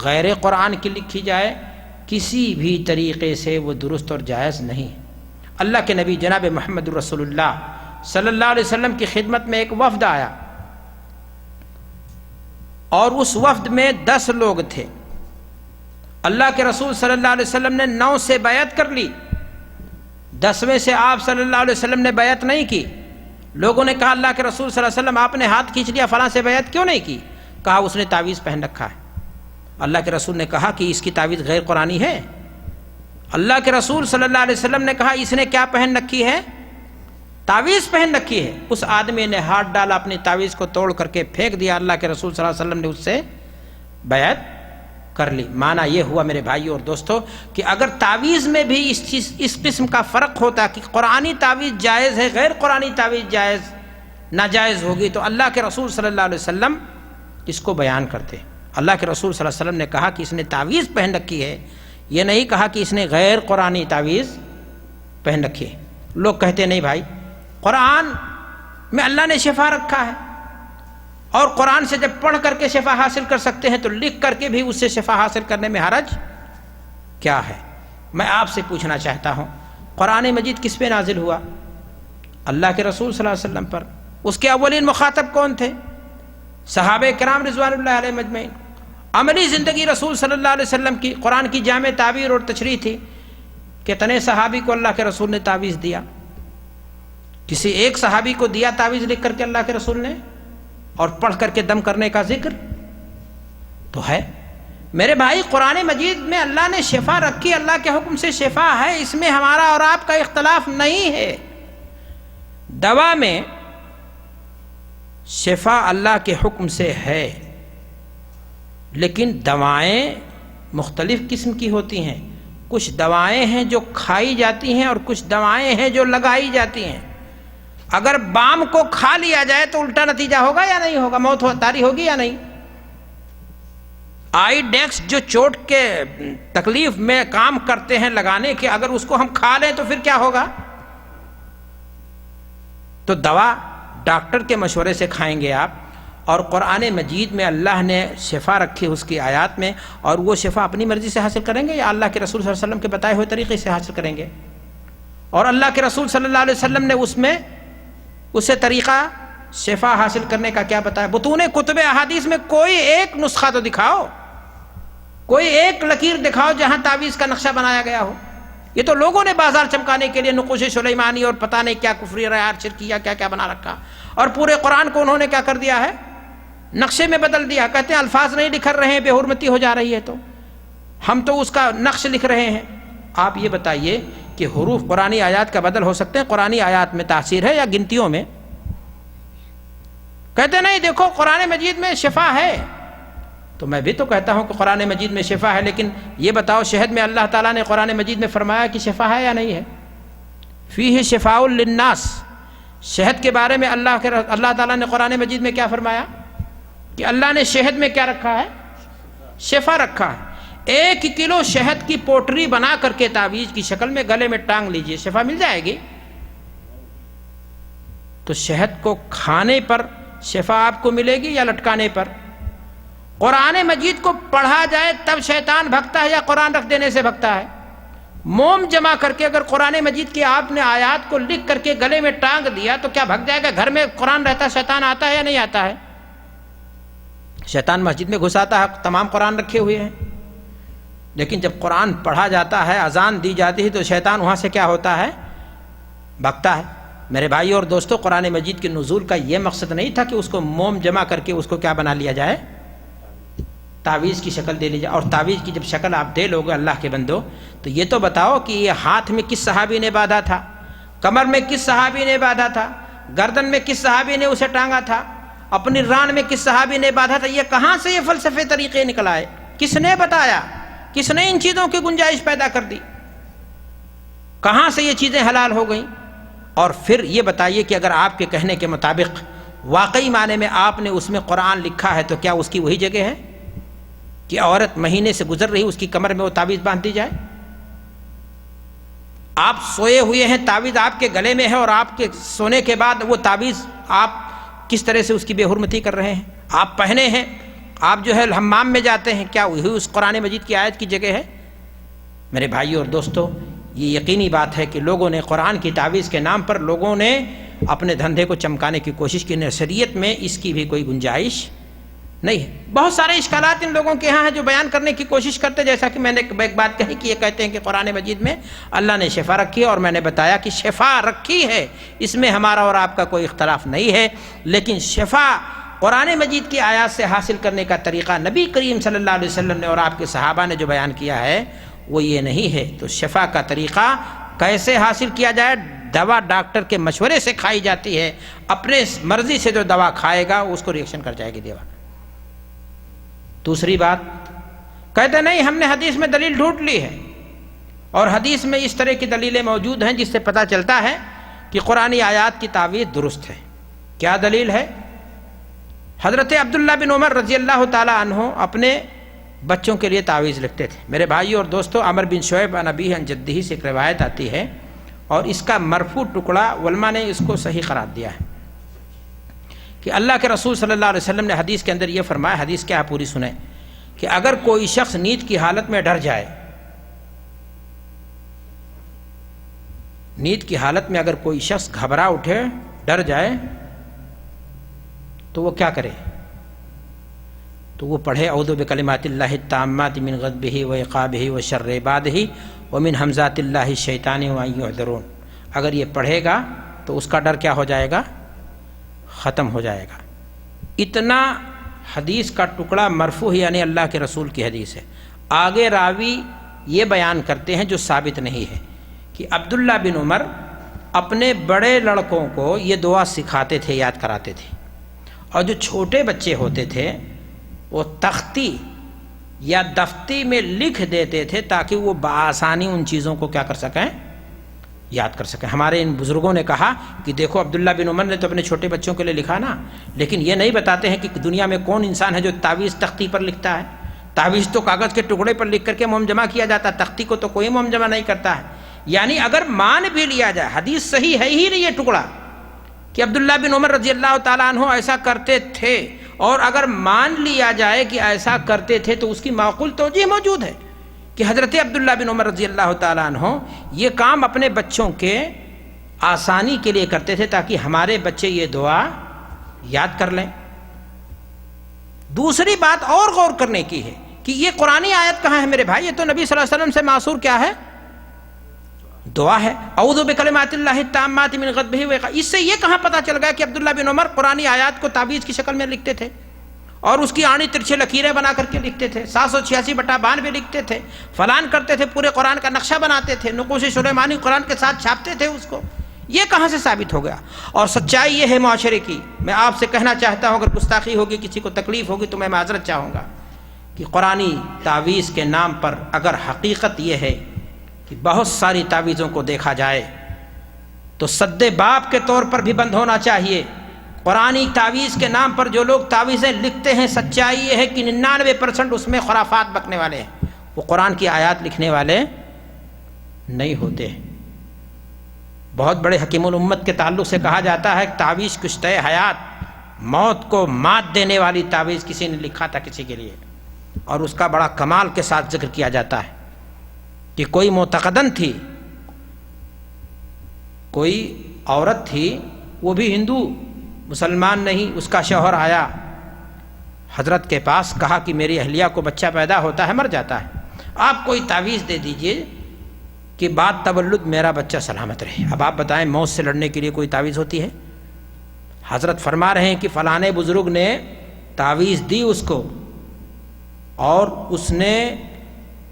غیر قرآن کی لکھی جائے, کسی بھی طریقے سے وہ درست اور جائز نہیں. اللہ کے نبی جناب محمد رسول اللہ صلی اللہ علیہ وسلم کی خدمت میں ایک وفد آیا اور اس وفد میں 10 لوگ تھے. اللہ کے رسول صلی اللہ علیہ وسلم نے 9 سے بیعت کر لی، 10ویں سے آپ صلی اللہ علیہ وسلم نے بیعت نہیں کی. لوگوں نے کہا اللہ کے رسول صلی اللہ علیہ وسلم آپ نے ہاتھ کھینچ لیا، فلاں سے بیعت کیوں نہیں کی؟ کہا اس نے تعویذ پہن رکھا ہے. اللہ کے رسول نے کہا کہ اس کی تعویذ غیر قرآنی ہے. اللہ کے رسول صلی اللہ علیہ وسلم نے کہا اس نے کیا پہن رکھی ہے؟ تعویذ پہن رکھی ہے. اس آدمی نے ہاتھ ڈالا، اپنی تعویذ کو توڑ کر کے پھینک دیا. اللہ کے رسول صلی اللہ علیہ وسلم نے اس سے بیعت کر لی. معنی یہ ہوا میرے بھائیو اور دوستو کہ اگر تعویذ میں بھی اس قسم کا فرق ہوتا کہ قرآنی تعویذ جائز ہے، غیر قرآنی تعویذ جائز ناجائز ہوگی، تو اللہ کے رسول صلی اللہ علیہ وسلم اس کو بیان کرتے. اللہ کے رسول صلی اللہ علیہ وسلم نے کہا کہ اس نے تعویذ پہن رکھی ہے، یہ نہیں کہا کہ اس نے غیر قرآنی تعویذ پہن رکھی ہے. لوگ کہتے نہیں بھائی قرآن میں اللہ نے شفا رکھا ہے، اور قرآن سے جب پڑھ کر کے شفا حاصل کر سکتے ہیں تو لکھ کر کے بھی اس سے شفا حاصل کرنے میں حرج کیا ہے؟ میں آپ سے پوچھنا چاہتا ہوں قرآن مجید کس پہ نازل ہوا؟ اللہ کے رسول صلی اللہ علیہ وسلم پر. اس کے اولین مخاطب کون تھے؟ صحابہ کرام رضوان اللہ علیہ مجمعین. عملی زندگی رسول صلی اللہ علیہ وسلم کی قرآن کی جامع تعبیر اور تشریح تھی. کتنے صحابی کو اللہ کے رسول نے تعویذ دیا؟ کسی ایک صحابی کو دیا تعویذ لکھ کر کے اللہ کے رسول نے، اور پڑھ کر کے دم کرنے کا ذکر تو ہے. میرے بھائی قرآن مجید میں اللہ نے شفا رکھی، اللہ کے حکم سے شفا ہے، اس میں ہمارا اور آپ کا اختلاف نہیں ہے. دوا میں شفا اللہ کے حکم سے ہے، لیکن دوائیں مختلف قسم کی ہوتی ہیں. کچھ دوائیں ہیں جو کھائی جاتی ہیں اور کچھ دوائیں ہیں جو لگائی جاتی ہیں. اگر بام کو کھا لیا جائے تو الٹا نتیجہ ہوگا یا نہیں ہوگا؟ موت طاری ہوگی یا نہیں؟ آئی ڈیکس جو چوٹ کے تکلیف میں کام کرتے ہیں لگانے کے، اگر اس کو ہم کھا لیں تو پھر کیا ہوگا؟ تو دوا ڈاکٹر کے مشورے سے کھائیں گے آپ. اور قرآن مجید میں اللہ نے شفا رکھی اس کی آیات میں، اور وہ شفا اپنی مرضی سے حاصل کریں گے یا اللہ کے رسول صلی اللہ علیہ وسلم کے بتائے ہوئے طریقے سے حاصل کریں گے؟ اور اللہ کے رسول صلی اللہ علیہ وسلم نے اس میں اسے طریقہ شفا حاصل کرنے کا کیا بتایا؟ بطون کتب احادیث میں کوئی ایک نسخہ تو دکھاؤ، کوئی ایک لکیر دکھاؤ جہاں تعویذ کا نقشہ بنایا گیا ہو. یہ تو لوگوں نے بازار چمکانے کے لیے نقوش سلیمانی اور پتہ نہیں کیا کفری ریاض شرکیہ کیا کیا بنا رکھا، اور پورے قرآن کو انہوں نے کیا کر دیا ہے؟ نقشے میں بدل دیا. کہتے ہیں الفاظ نہیں لکھ رہے ہیں، بے حرمتی ہو جا رہی ہے، تو ہم تو اس کا نقش لکھ رہے ہیں. آپ یہ بتائیے کہ حروف قرآنی آیات کا بدل ہو سکتے ہیں؟ قرآنی آیات میں تاثیر ہے یا گنتیوں میں؟ کہتے نہیں دیکھو قرآن مجید میں شفا ہے. تو میں بھی تو کہتا ہوں کہ قرآن مجید میں شفا ہے، لیکن یہ بتاؤ شہد میں اللہ تعالیٰ نے قرآن مجید میں فرمایا کہ شفا ہے یا نہیں ہے؟ فیہ شفاء للناس. شہد کے بارے میں اللہ تعالیٰ نے قرآن مجید میں کیا فرمایا؟ کہ اللہ نے شہد میں کیا رکھا ہے؟ شفا رکھا ہے. 1 کلو شہد کی پوٹری بنا کر کے تعویذ کی شکل میں گلے میں ٹانگ لیجئے، شفا مل جائے گی. تو شہد کو کھانے پر شفا آپ کو ملے گی یا لٹکانے پر؟ قرآن مجید کو پڑھا جائے تب شیطان بھگتا ہے یا قرآن رکھ دینے سے بھگتا ہے؟ موم جمع کر کے اگر قرآن مجید کی آپ نے آیات کو لکھ کر کے گلے میں ٹانگ دیا تو کیا بھگ جائے گا؟ گھر میں قرآن رہتا شیطان آتا ہے یا نہیں آتا ہے؟ شیطان مسجد میں گھس آتا ہے، تمام قرآن رکھے ہوئے ہیں، لیکن جب قرآن پڑھا جاتا ہے، اذان دی جاتی ہے، تو شیطان وہاں سے کیا ہوتا ہے؟ بھگتا ہے. میرے بھائی اور دوستو قرآن مجید کے نزول کا یہ مقصد نہیں تھا کہ اس کو موم جمع کر کے اس کو کیا بنا لیا جائے؟ تعویذ کی شکل دے لی جائے. اور تعویذ کی جب شکل آپ دے لو گے اللہ کے بندو، تو یہ تو بتاؤ کہ یہ ہاتھ میں کس صحابی نے باندھا تھا، کمر میں کس صحابی نے باندھا تھا، گردن میں کس صحابی نے اسے ٹانگا تھا، اپنی ران میں کس صحابی نے باندھا تھا؟ یہ کہاں سے یہ فلسفے طریقے نکل آئے؟ کس نے بتایا؟ کس نے ان چیزوں کی گنجائش پیدا کر دی؟ کہاں سے یہ چیزیں حلال ہو گئیں؟ اور پھر یہ بتائیے کہ اگر آپ کے کہنے کے مطابق واقعی معنی میں آپ نے اس میں قرآن لکھا ہے، تو کیا اس کی وہی جگہ ہے کہ عورت مہینے سے گزر رہی اس کی کمر میں وہ تعویذ باندھ دی جائے؟ آپ سوئے ہوئے ہیں، تعویذ آپ کے گلے میں ہے، اور آپ کے سونے کے بعد وہ تعویذ آپ کس طرح سے اس کی بے حرمتی کر رہے ہیں؟ آپ پہنے ہیں، آپ جو ہے حمام میں جاتے ہیں، کیا وہی اس قرآن مجید کی آیت کی جگہ ہے؟ میرے بھائیو اور دوستو یہ یقینی بات ہے کہ لوگوں نے قرآن کی تعویذ کے نام پر لوگوں نے اپنے دھندے کو چمکانے کی کوشش کی. شریعت میں اس کی بھی کوئی گنجائش نہیں ہے۔ بہت سارے اشکالات ان لوگوں کے ہاں ہیں جو بیان کرنے کی کوشش کرتے ہیں، جیسا کہ میں نے ایک بات کہی کہ یہ کہتے ہیں کہ قرآن مجید میں اللہ نے شفا رکھی ہے، اور میں نے بتایا کہ شفا رکھی ہے، اس میں ہمارا اور آپ کا کوئی اختلاف نہیں ہے، لیکن شفا قرآن مجید کی آیات سے حاصل کرنے کا طریقہ نبی کریم صلی اللہ علیہ وسلم نے اور آپ کے صحابہ نے جو بیان کیا ہے وہ یہ نہیں ہے۔ تو شفا کا طریقہ کیسے حاصل کیا جائے؟ دوا ڈاکٹر کے مشورے سے کھائی جاتی ہے، اپنے مرضی سے جو دوا کھائے گا اس کو ریئیکشن کر جائے گی دوا۔ دوسری بات کہتے نہیں ہم نے حدیث میں دلیل ڈھونڈ لی ہے، اور حدیث میں اس طرح کی دلیلیں موجود ہیں جس سے پتہ چلتا ہے کہ قرآنی آیات کی تعویذ درست ہے۔ کیا دلیل ہے؟ حضرت عبداللہ بن عمر رضی اللہ تعالی عنہ اپنے بچوں کے لیے تعویذ لکھتے تھے۔ میرے بھائیو اور دوستو، عمر بن شعیب عن ابیہ عن جدہ سے ایک روایت آتی ہے، اور اس کا مرفوع ٹکڑا علماء نے اس کو صحیح قرار دیا ہے کہ اللہ کے رسول صلی اللہ علیہ وسلم نے حدیث کے اندر یہ فرمایا، حدیث کیا پوری سنیں، کہ اگر کوئی شخص نیند کی حالت میں ڈر جائے، نیند کی حالت میں اگر کوئی شخص گھبرا اٹھے، ڈر جائے، تو وہ کیا کرے؟ تو وہ پڑھے اعوذ بکلمات اللہ التامات من غضبہ وعقابہ وشر عبادہ ومن ہمزات اللہ الشیطان وان یحضرون۔ اگر یہ پڑھے گا تو اس کا ڈر کیا ہو جائے گا؟ ختم ہو جائے گا۔ اتنا حدیث کا ٹکڑا مرفوع یعنی اللہ کے رسول کی حدیث ہے۔ آگے راوی یہ بیان کرتے ہیں جو ثابت نہیں ہے کہ عبداللہ بن عمر اپنے بڑے لڑکوں کو یہ دعا سکھاتے تھے، یاد کراتے تھے، اور جو چھوٹے بچے ہوتے تھے وہ تختی یا دفتی میں لکھ دیتے تھے تاکہ وہ بآسانی ان چیزوں کو کیا کر سکیں؟ یاد کر سکیں۔ ہمارے ان بزرگوں نے کہا کہ دیکھو عبداللہ بن عمر نے تو اپنے چھوٹے بچوں کے لیے لکھا نا، لیکن یہ نہیں بتاتے ہیں کہ دنیا میں کون انسان ہے جو تعویذ تختی پر لکھتا ہے۔ تعویذ تو کاغذ کے ٹکڑے پر لکھ کر کے مہم جمع کیا جاتا ہے، تختی کو تو کوئی مہم جمع نہیں کرتا ہے۔ یعنی اگر مان بھی لیا جائے، حدیث صحیح ہے ہی نہیں یہ ٹکڑا کہ عبداللہ بن عمر رضی اللہ تعالیٰ عنہ ایسا کرتے تھے، اور اگر مان لیا جائے کہ ایسا کرتے تھے تو اس کی معقول توجیہ موجود ہے کہ حضرت عبداللہ بن عمر رضی اللہ تعالیٰ عنہ یہ کام اپنے بچوں کے آسانی کے لیے کرتے تھے تاکہ ہمارے بچے یہ دعا یاد کر لیں۔ دوسری بات اور غور کرنے کی ہے کہ یہ قرآنی آیت کہاں ہے میرے بھائی؟ یہ تو نبی صلی اللہ علیہ وسلم سے معصور کیا ہے؟ دعا ہے، اعوذ بکلمات اللہ التامات من غضبہ وعقابہ۔ اس سے یہ کہاں پتہ چل گیا کہ عبداللہ بن عمر قرآنی آیات کو تعویذ کی شکل میں لکھتے تھے اور اس کی آڑی ترچھی لکیریں بنا کر کے لکھتے تھے، 786/92 لکھتے تھے، فلان کرتے تھے، پورے قرآن کا نقشہ بناتے تھے، نقوش سلیمانی قرآن کے ساتھ چھاپتے تھے اس کو؟ یہ کہاں سے ثابت ہو گیا؟ اور سچائی یہ ہے معاشرے کی، میں آپ سے کہنا چاہتا ہوں، اگر گستاخی ہوگی، کسی کو تکلیف ہوگی تو میں معذرت چاہوں گا، کہ قرآنی تعویذ کے نام پر اگر حقیقت یہ ہے کہ بہت ساری تعویذوں کو دیکھا جائے تو سد باب کے طور پر بھی بند ہونا چاہیے۔ قرآنی تعویذ کے نام پر جو لوگ تعویذیں لکھتے ہیں، سچائی یہ ہے کہ 99% اس میں خرافات بکنے والے ہیں، وہ قرآن کی آیات لکھنے والے نہیں ہوتے۔ بہت بڑے حکیم الامت کے تعلق سے کہا جاتا ہے کہ تعویذ کشتہ حیات، موت کو مات دینے والی تعویذ کسی نے لکھا تھا کسی کے لیے، اور اس کا بڑا کمال کے ساتھ ذکر کیا جاتا ہے کہ کوئی معتقدن تھی، کوئی عورت تھی، وہ بھی ہندو مسلمان نہیں، اس کا شوہر آیا حضرت کے پاس، کہا کہ میری اہلیہ کو بچہ پیدا ہوتا ہے، مر جاتا ہے، آپ کوئی تعویذ دے دیجئے کہ بعد تولد میرا بچہ سلامت رہے۔ اب آپ بتائیں موت سے لڑنے کے لیے کوئی تعویذ ہوتی ہے؟ حضرت فرما رہے ہیں کہ فلانے بزرگ نے تعویذ دی اس کو، اور اس نے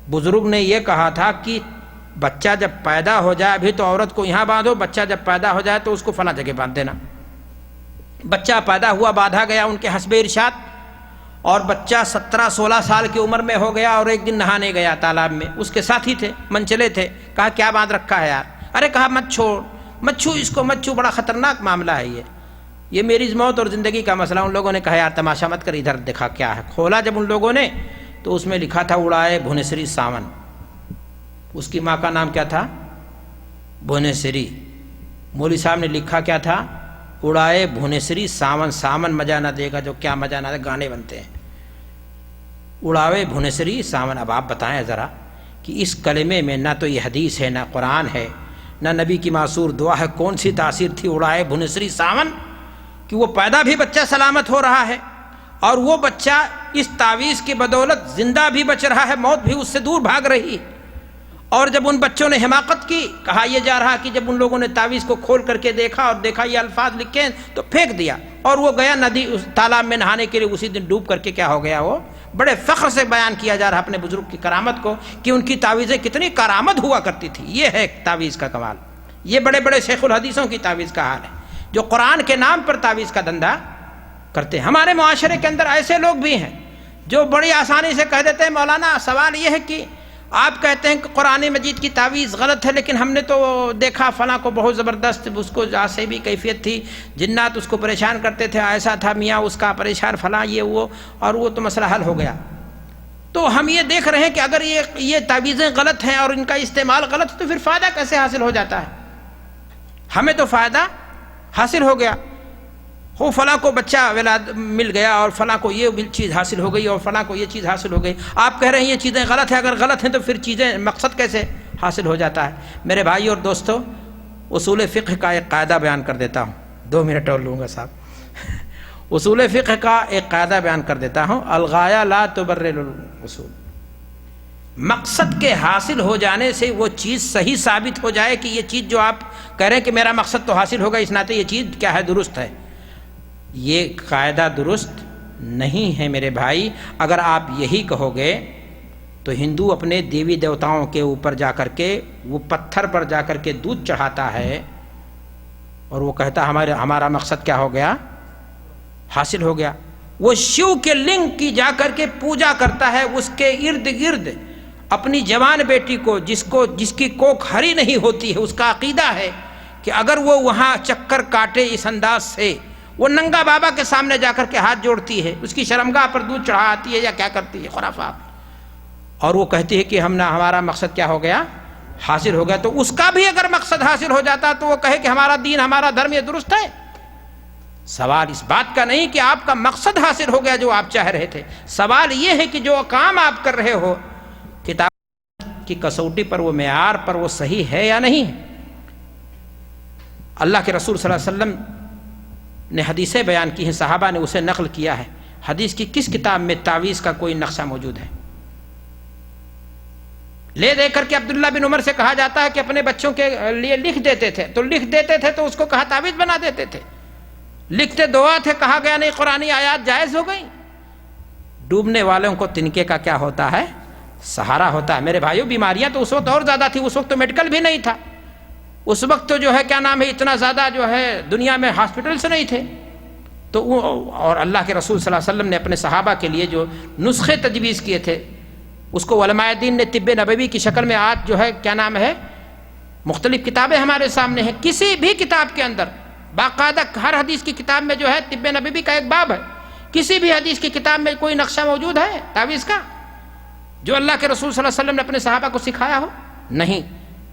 بزرگ نے یہ کہا تھا کہ بچہ جب پیدا ہو جائے، ابھی تو عورت کو یہاں باندھو، بچہ جب پیدا ہو جائے تو اس کو فلاں جگہ باندھ دینا۔ بچہ پیدا ہوا، باندھا گیا ان کے حسب ارشاد، اور بچہ 17-16 سال کی عمر میں ہو گیا، اور ایک دن نہانے گیا تالاب میں، اس کے ساتھی تھے، منچلے تھے، کہا کیا باندھ رکھا ہے یار؟ ارے کہا مت چھوڑ، مت چھو اس کو، مت چھو، بڑا خطرناک معاملہ ہے یہ میری موت اور زندگی کا مسئلہ۔ ان لوگوں نے کہا یار تماشا مت کر، ادھر دکھا کیا ہے۔ کھولا جب ان لوگوں نے تو اس میں لکھا تھا اڑائے بھونیسری ساون، اس کی ماں کا نام کیا تھا؟ بھونیسری۔ مولوی صاحب نے لکھا کیا تھا؟ اڑائے بھونیسری ساون، ساون مزہ نہ دے گا جو کیا مزہ نہ دے، گانے بنتے ہیں، اڑاوے بھونیسری ساون۔ اب آپ بتائیں ذرا کہ اس کلمے میں نہ تو یہ حدیث ہے، نہ قرآن ہے، نہ نبی کی معصور دعا ہے، کون سی تاثیر تھی اڑائے بھونیسری ساون کہ وہ پیدا بھی بچہ سلامت ہو رہا ہے، اور وہ بچہ اس تعویذ کی بدولت زندہ بھی بچ رہا ہے، موت بھی اس سے دور بھاگ رہی ہے۔ اور جب ان بچوں نے حماقت کی، کہا یہ جا رہا کہ جب ان لوگوں نے تعویذ کو کھول کر کے دیکھا اور دیکھا یہ الفاظ لکھے ہیں تو پھینک دیا، اور وہ گیا ندی اس تالاب میں نہانے کے لیے، اسی دن ڈوب کر کے کیا ہو گیا۔ وہ بڑے فخر سے بیان کیا جا رہا اپنے بزرگ کی کرامت کو کہ ان کی تعویذیں کتنی کارآمد ہوا کرتی تھی۔ یہ ہے تعویذ کا کمال۔ یہ بڑے بڑے شیخ الحدیثوں کی تعویذ کا حال ہے جو قرآن کے نام پر تعویذ کا دھندا کرتے ہیں۔ ہمارے معاشرے کے اندر ایسے لوگ بھی ہیں جو بڑی آسانی سے کہہ دیتے ہیں مولانا سوال یہ ہے کہ آپ کہتے ہیں کہ قرآن مجید کی تعویذ غلط ہے، لیکن ہم نے تو دیکھا فلاں کو بہت زبردست اس کو سے بھی کیفیت تھی، جنات اس کو پریشان کرتے تھے، ایسا تھا میاں اس کا پریشان فلاں یہ وہ، اور وہ تو مسئلہ حل ہو گیا۔ تو ہم یہ دیکھ رہے ہیں کہ اگر یہ تعویذیں غلط ہیں اور ان کا استعمال غلط ہے تو پھر فائدہ کیسے حاصل ہو جاتا ہے؟ ہمیں تو فائدہ حاصل ہو گیا، ہو فلاں کو بچہ ولاد مل گیا اور فلاں کو یہ چیز حاصل ہو گئی اور فلاں کو یہ چیز حاصل ہو گئی۔ آپ کہہ رہے ہیں یہ چیزیں غلط ہیں، اگر غلط ہیں تو پھر چیزیں مقصد کیسے حاصل ہو جاتا ہے؟ میرے بھائی اور دوستو، اصول فقہ کا ایک قاعدہ بیان کر دیتا ہوں، 2 منٹ اور لوں گا صاحب۔ اصول فقہ کا ایک قاعدہ بیان کر دیتا ہوں، الغایہ لا تبرر الاصول۔ مقصد کے حاصل ہو جانے سے وہ چیز صحیح ثابت ہو جائے کہ یہ چیز جو آپ کہہ رہے ہیں کہ میرا مقصد تو حاصل ہوگا، اس ناطے یہ چیز کیا ہے، درست ہے، یہ قاعدہ درست نہیں ہے میرے بھائی۔ اگر آپ یہی کہو گے تو ہندو اپنے دیوی دیوتاؤں کے اوپر جا کر کے وہ پتھر پر جا کر کے دودھ چڑھاتا ہے اور وہ کہتا ہمارا مقصد کیا ہو گیا، حاصل ہو گیا۔ وہ شیو کے لنگ کی جا کر کے پوجا کرتا ہے، اس کے ارد گرد اپنی جوان بیٹی کو جس کی کوکھ ہری نہیں ہوتی ہے، اس کا عقیدہ ہے کہ اگر وہ وہاں چکر کاٹے اس انداز سے، وہ ننگا بابا کے سامنے جا کر کے ہاتھ جوڑتی ہے، اس کی شرمگاہ پر دودھ چڑھاتی ہے یا کیا کرتی ہے، خرافات، اور وہ کہتی ہے کہ ہمارا مقصد کیا ہو گیا، حاصل ہو گیا۔ تو اس کا بھی اگر مقصد حاصل ہو جاتا تو وہ کہے کہ ہمارا دین ہمارا دھرم یہ درست ہے۔ سوال اس بات کا نہیں کہ آپ کا مقصد حاصل ہو گیا جو آپ چاہ رہے تھے، سوال یہ ہے کہ جو کام آپ کر رہے ہو کتاب کی کسوٹی پر، وہ معیار پر وہ صحیح ہے یا نہیں ہے۔ اللہ کے رسول صلی اللہ علیہ وسلم نے حدیثیں بیان کی ہیں، صحابہ نے اسے نقل کیا ہے۔ حدیث کی کس کتاب میں تعویذ کا کوئی نقشہ موجود ہے؟ لے دے کر کے عبداللہ بن عمر سے کہا جاتا ہے کہ اپنے بچوں کے لیے لکھ دیتے تھے تو اس کو کہا تعویذ بنا دیتے تھے، لکھتے دعا تھے، کہا گیا نہیں قرآنی آیات جائز ہو گئی۔ ڈوبنے والوں کو تنکے کا کیا ہوتا ہے، سہارا ہوتا ہے۔ میرے بھائیوں، بیماریاں تو اس وقت اور زیادہ تھی، اس وقت تو میڈیکل بھی نہیں تھا، اس وقت تو جو ہے کیا نام ہے، اتنا زیادہ جو ہے دنیا میں ہاسپٹلس نہیں تھے۔ تو اور اللہ کے رسول صلی اللہ علیہ وسلم نے اپنے صحابہ کے لیے جو نسخے تجویز کیے تھے، اس کو علماء دین نے طب نبوی کی شکل میں آج جو ہے کیا نام ہے، مختلف کتابیں ہمارے سامنے ہیں۔ کسی بھی کتاب کے اندر باقاعدہ ہر حدیث کی کتاب میں جو ہے طب نبوی کا ایک باب ہے، کسی بھی حدیث کی کتاب میں کوئی نقشہ موجود ہے تعویذ کا جو اللہ کے رسول صلی اللہ علیہ وسلم نے اپنے صحابہ کو سکھایا ہو؟ نہیں۔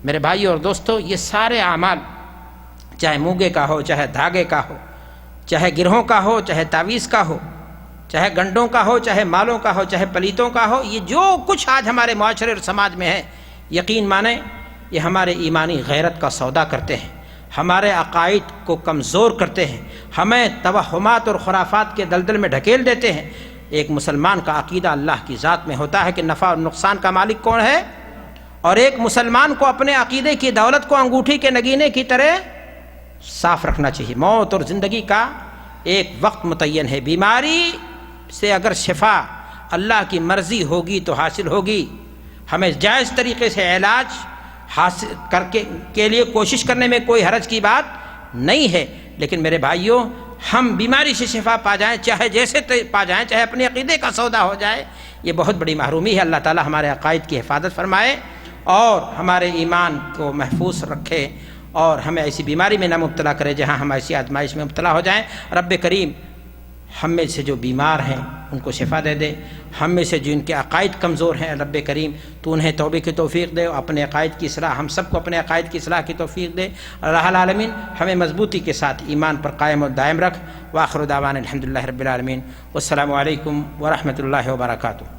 میرے بھائی اور دوستو، یہ سارے اعمال، چاہے موگے کا ہو، چاہے دھاگے کا ہو، چاہے گرہوں کا ہو، چاہے تعویذ کا ہو، چاہے گنڈوں کا ہو، چاہے مالوں کا ہو، چاہے پلیتوں کا ہو، یہ جو کچھ آج ہمارے معاشرے اور سماج میں ہے، یقین مانیں یہ ہمارے ایمانی غیرت کا سودا کرتے ہیں، ہمارے عقائد کو کمزور کرتے ہیں، ہمیں توہمات اور خرافات کے دلدل میں ڈھکیل دیتے ہیں۔ ایک مسلمان کا عقیدہ اللہ کی ذات میں ہوتا ہے کہ نفع اور نقصان کا مالک کون ہے، اور ایک مسلمان کو اپنے عقیدے کی دولت کو انگوٹھی کے نگینے کی طرح صاف رکھنا چاہیے۔ موت اور زندگی کا ایک وقت متعین ہے، بیماری سے اگر شفا اللہ کی مرضی ہوگی تو حاصل ہوگی، ہمیں جائز طریقے سے علاج حاصل کے لیے کوشش کرنے میں کوئی حرج کی بات نہیں ہے، لیکن میرے بھائیوں، ہم بیماری سے شفا پا جائیں، چاہے جیسے پا جائیں، چاہے اپنے عقیدے کا سودا ہو جائے، یہ بہت بڑی محرومی ہے۔ اللہ تعالی ہمارے عقائد کی حفاظت فرمائے اور ہمارے ایمان کو محفوظ رکھے اور ہمیں ایسی بیماری میں نہ مبتلا کرے جہاں ہم ایسی آزمائش میں مبتلا ہو جائیں۔ رب کریم ہم میں سے جو بیمار ہیں ان کو شفا دے دے، ہم میں سے جن کے عقائد کمزور ہیں رب کریم تو انہیں توبہ کی توفیق دے، اپنے عقائد کی اصلاح، ہم سب کو اپنے عقائد کی اصلاح کی توفیق دے۔ اللہ العالمین ہمیں مضبوطی کے ساتھ ایمان پر قائم و دائم رکھ۔ وآخر دعوانا الحمدللہ رب العالمین، والسلام علیکم ورحمۃ اللہ وبرکاتہ۔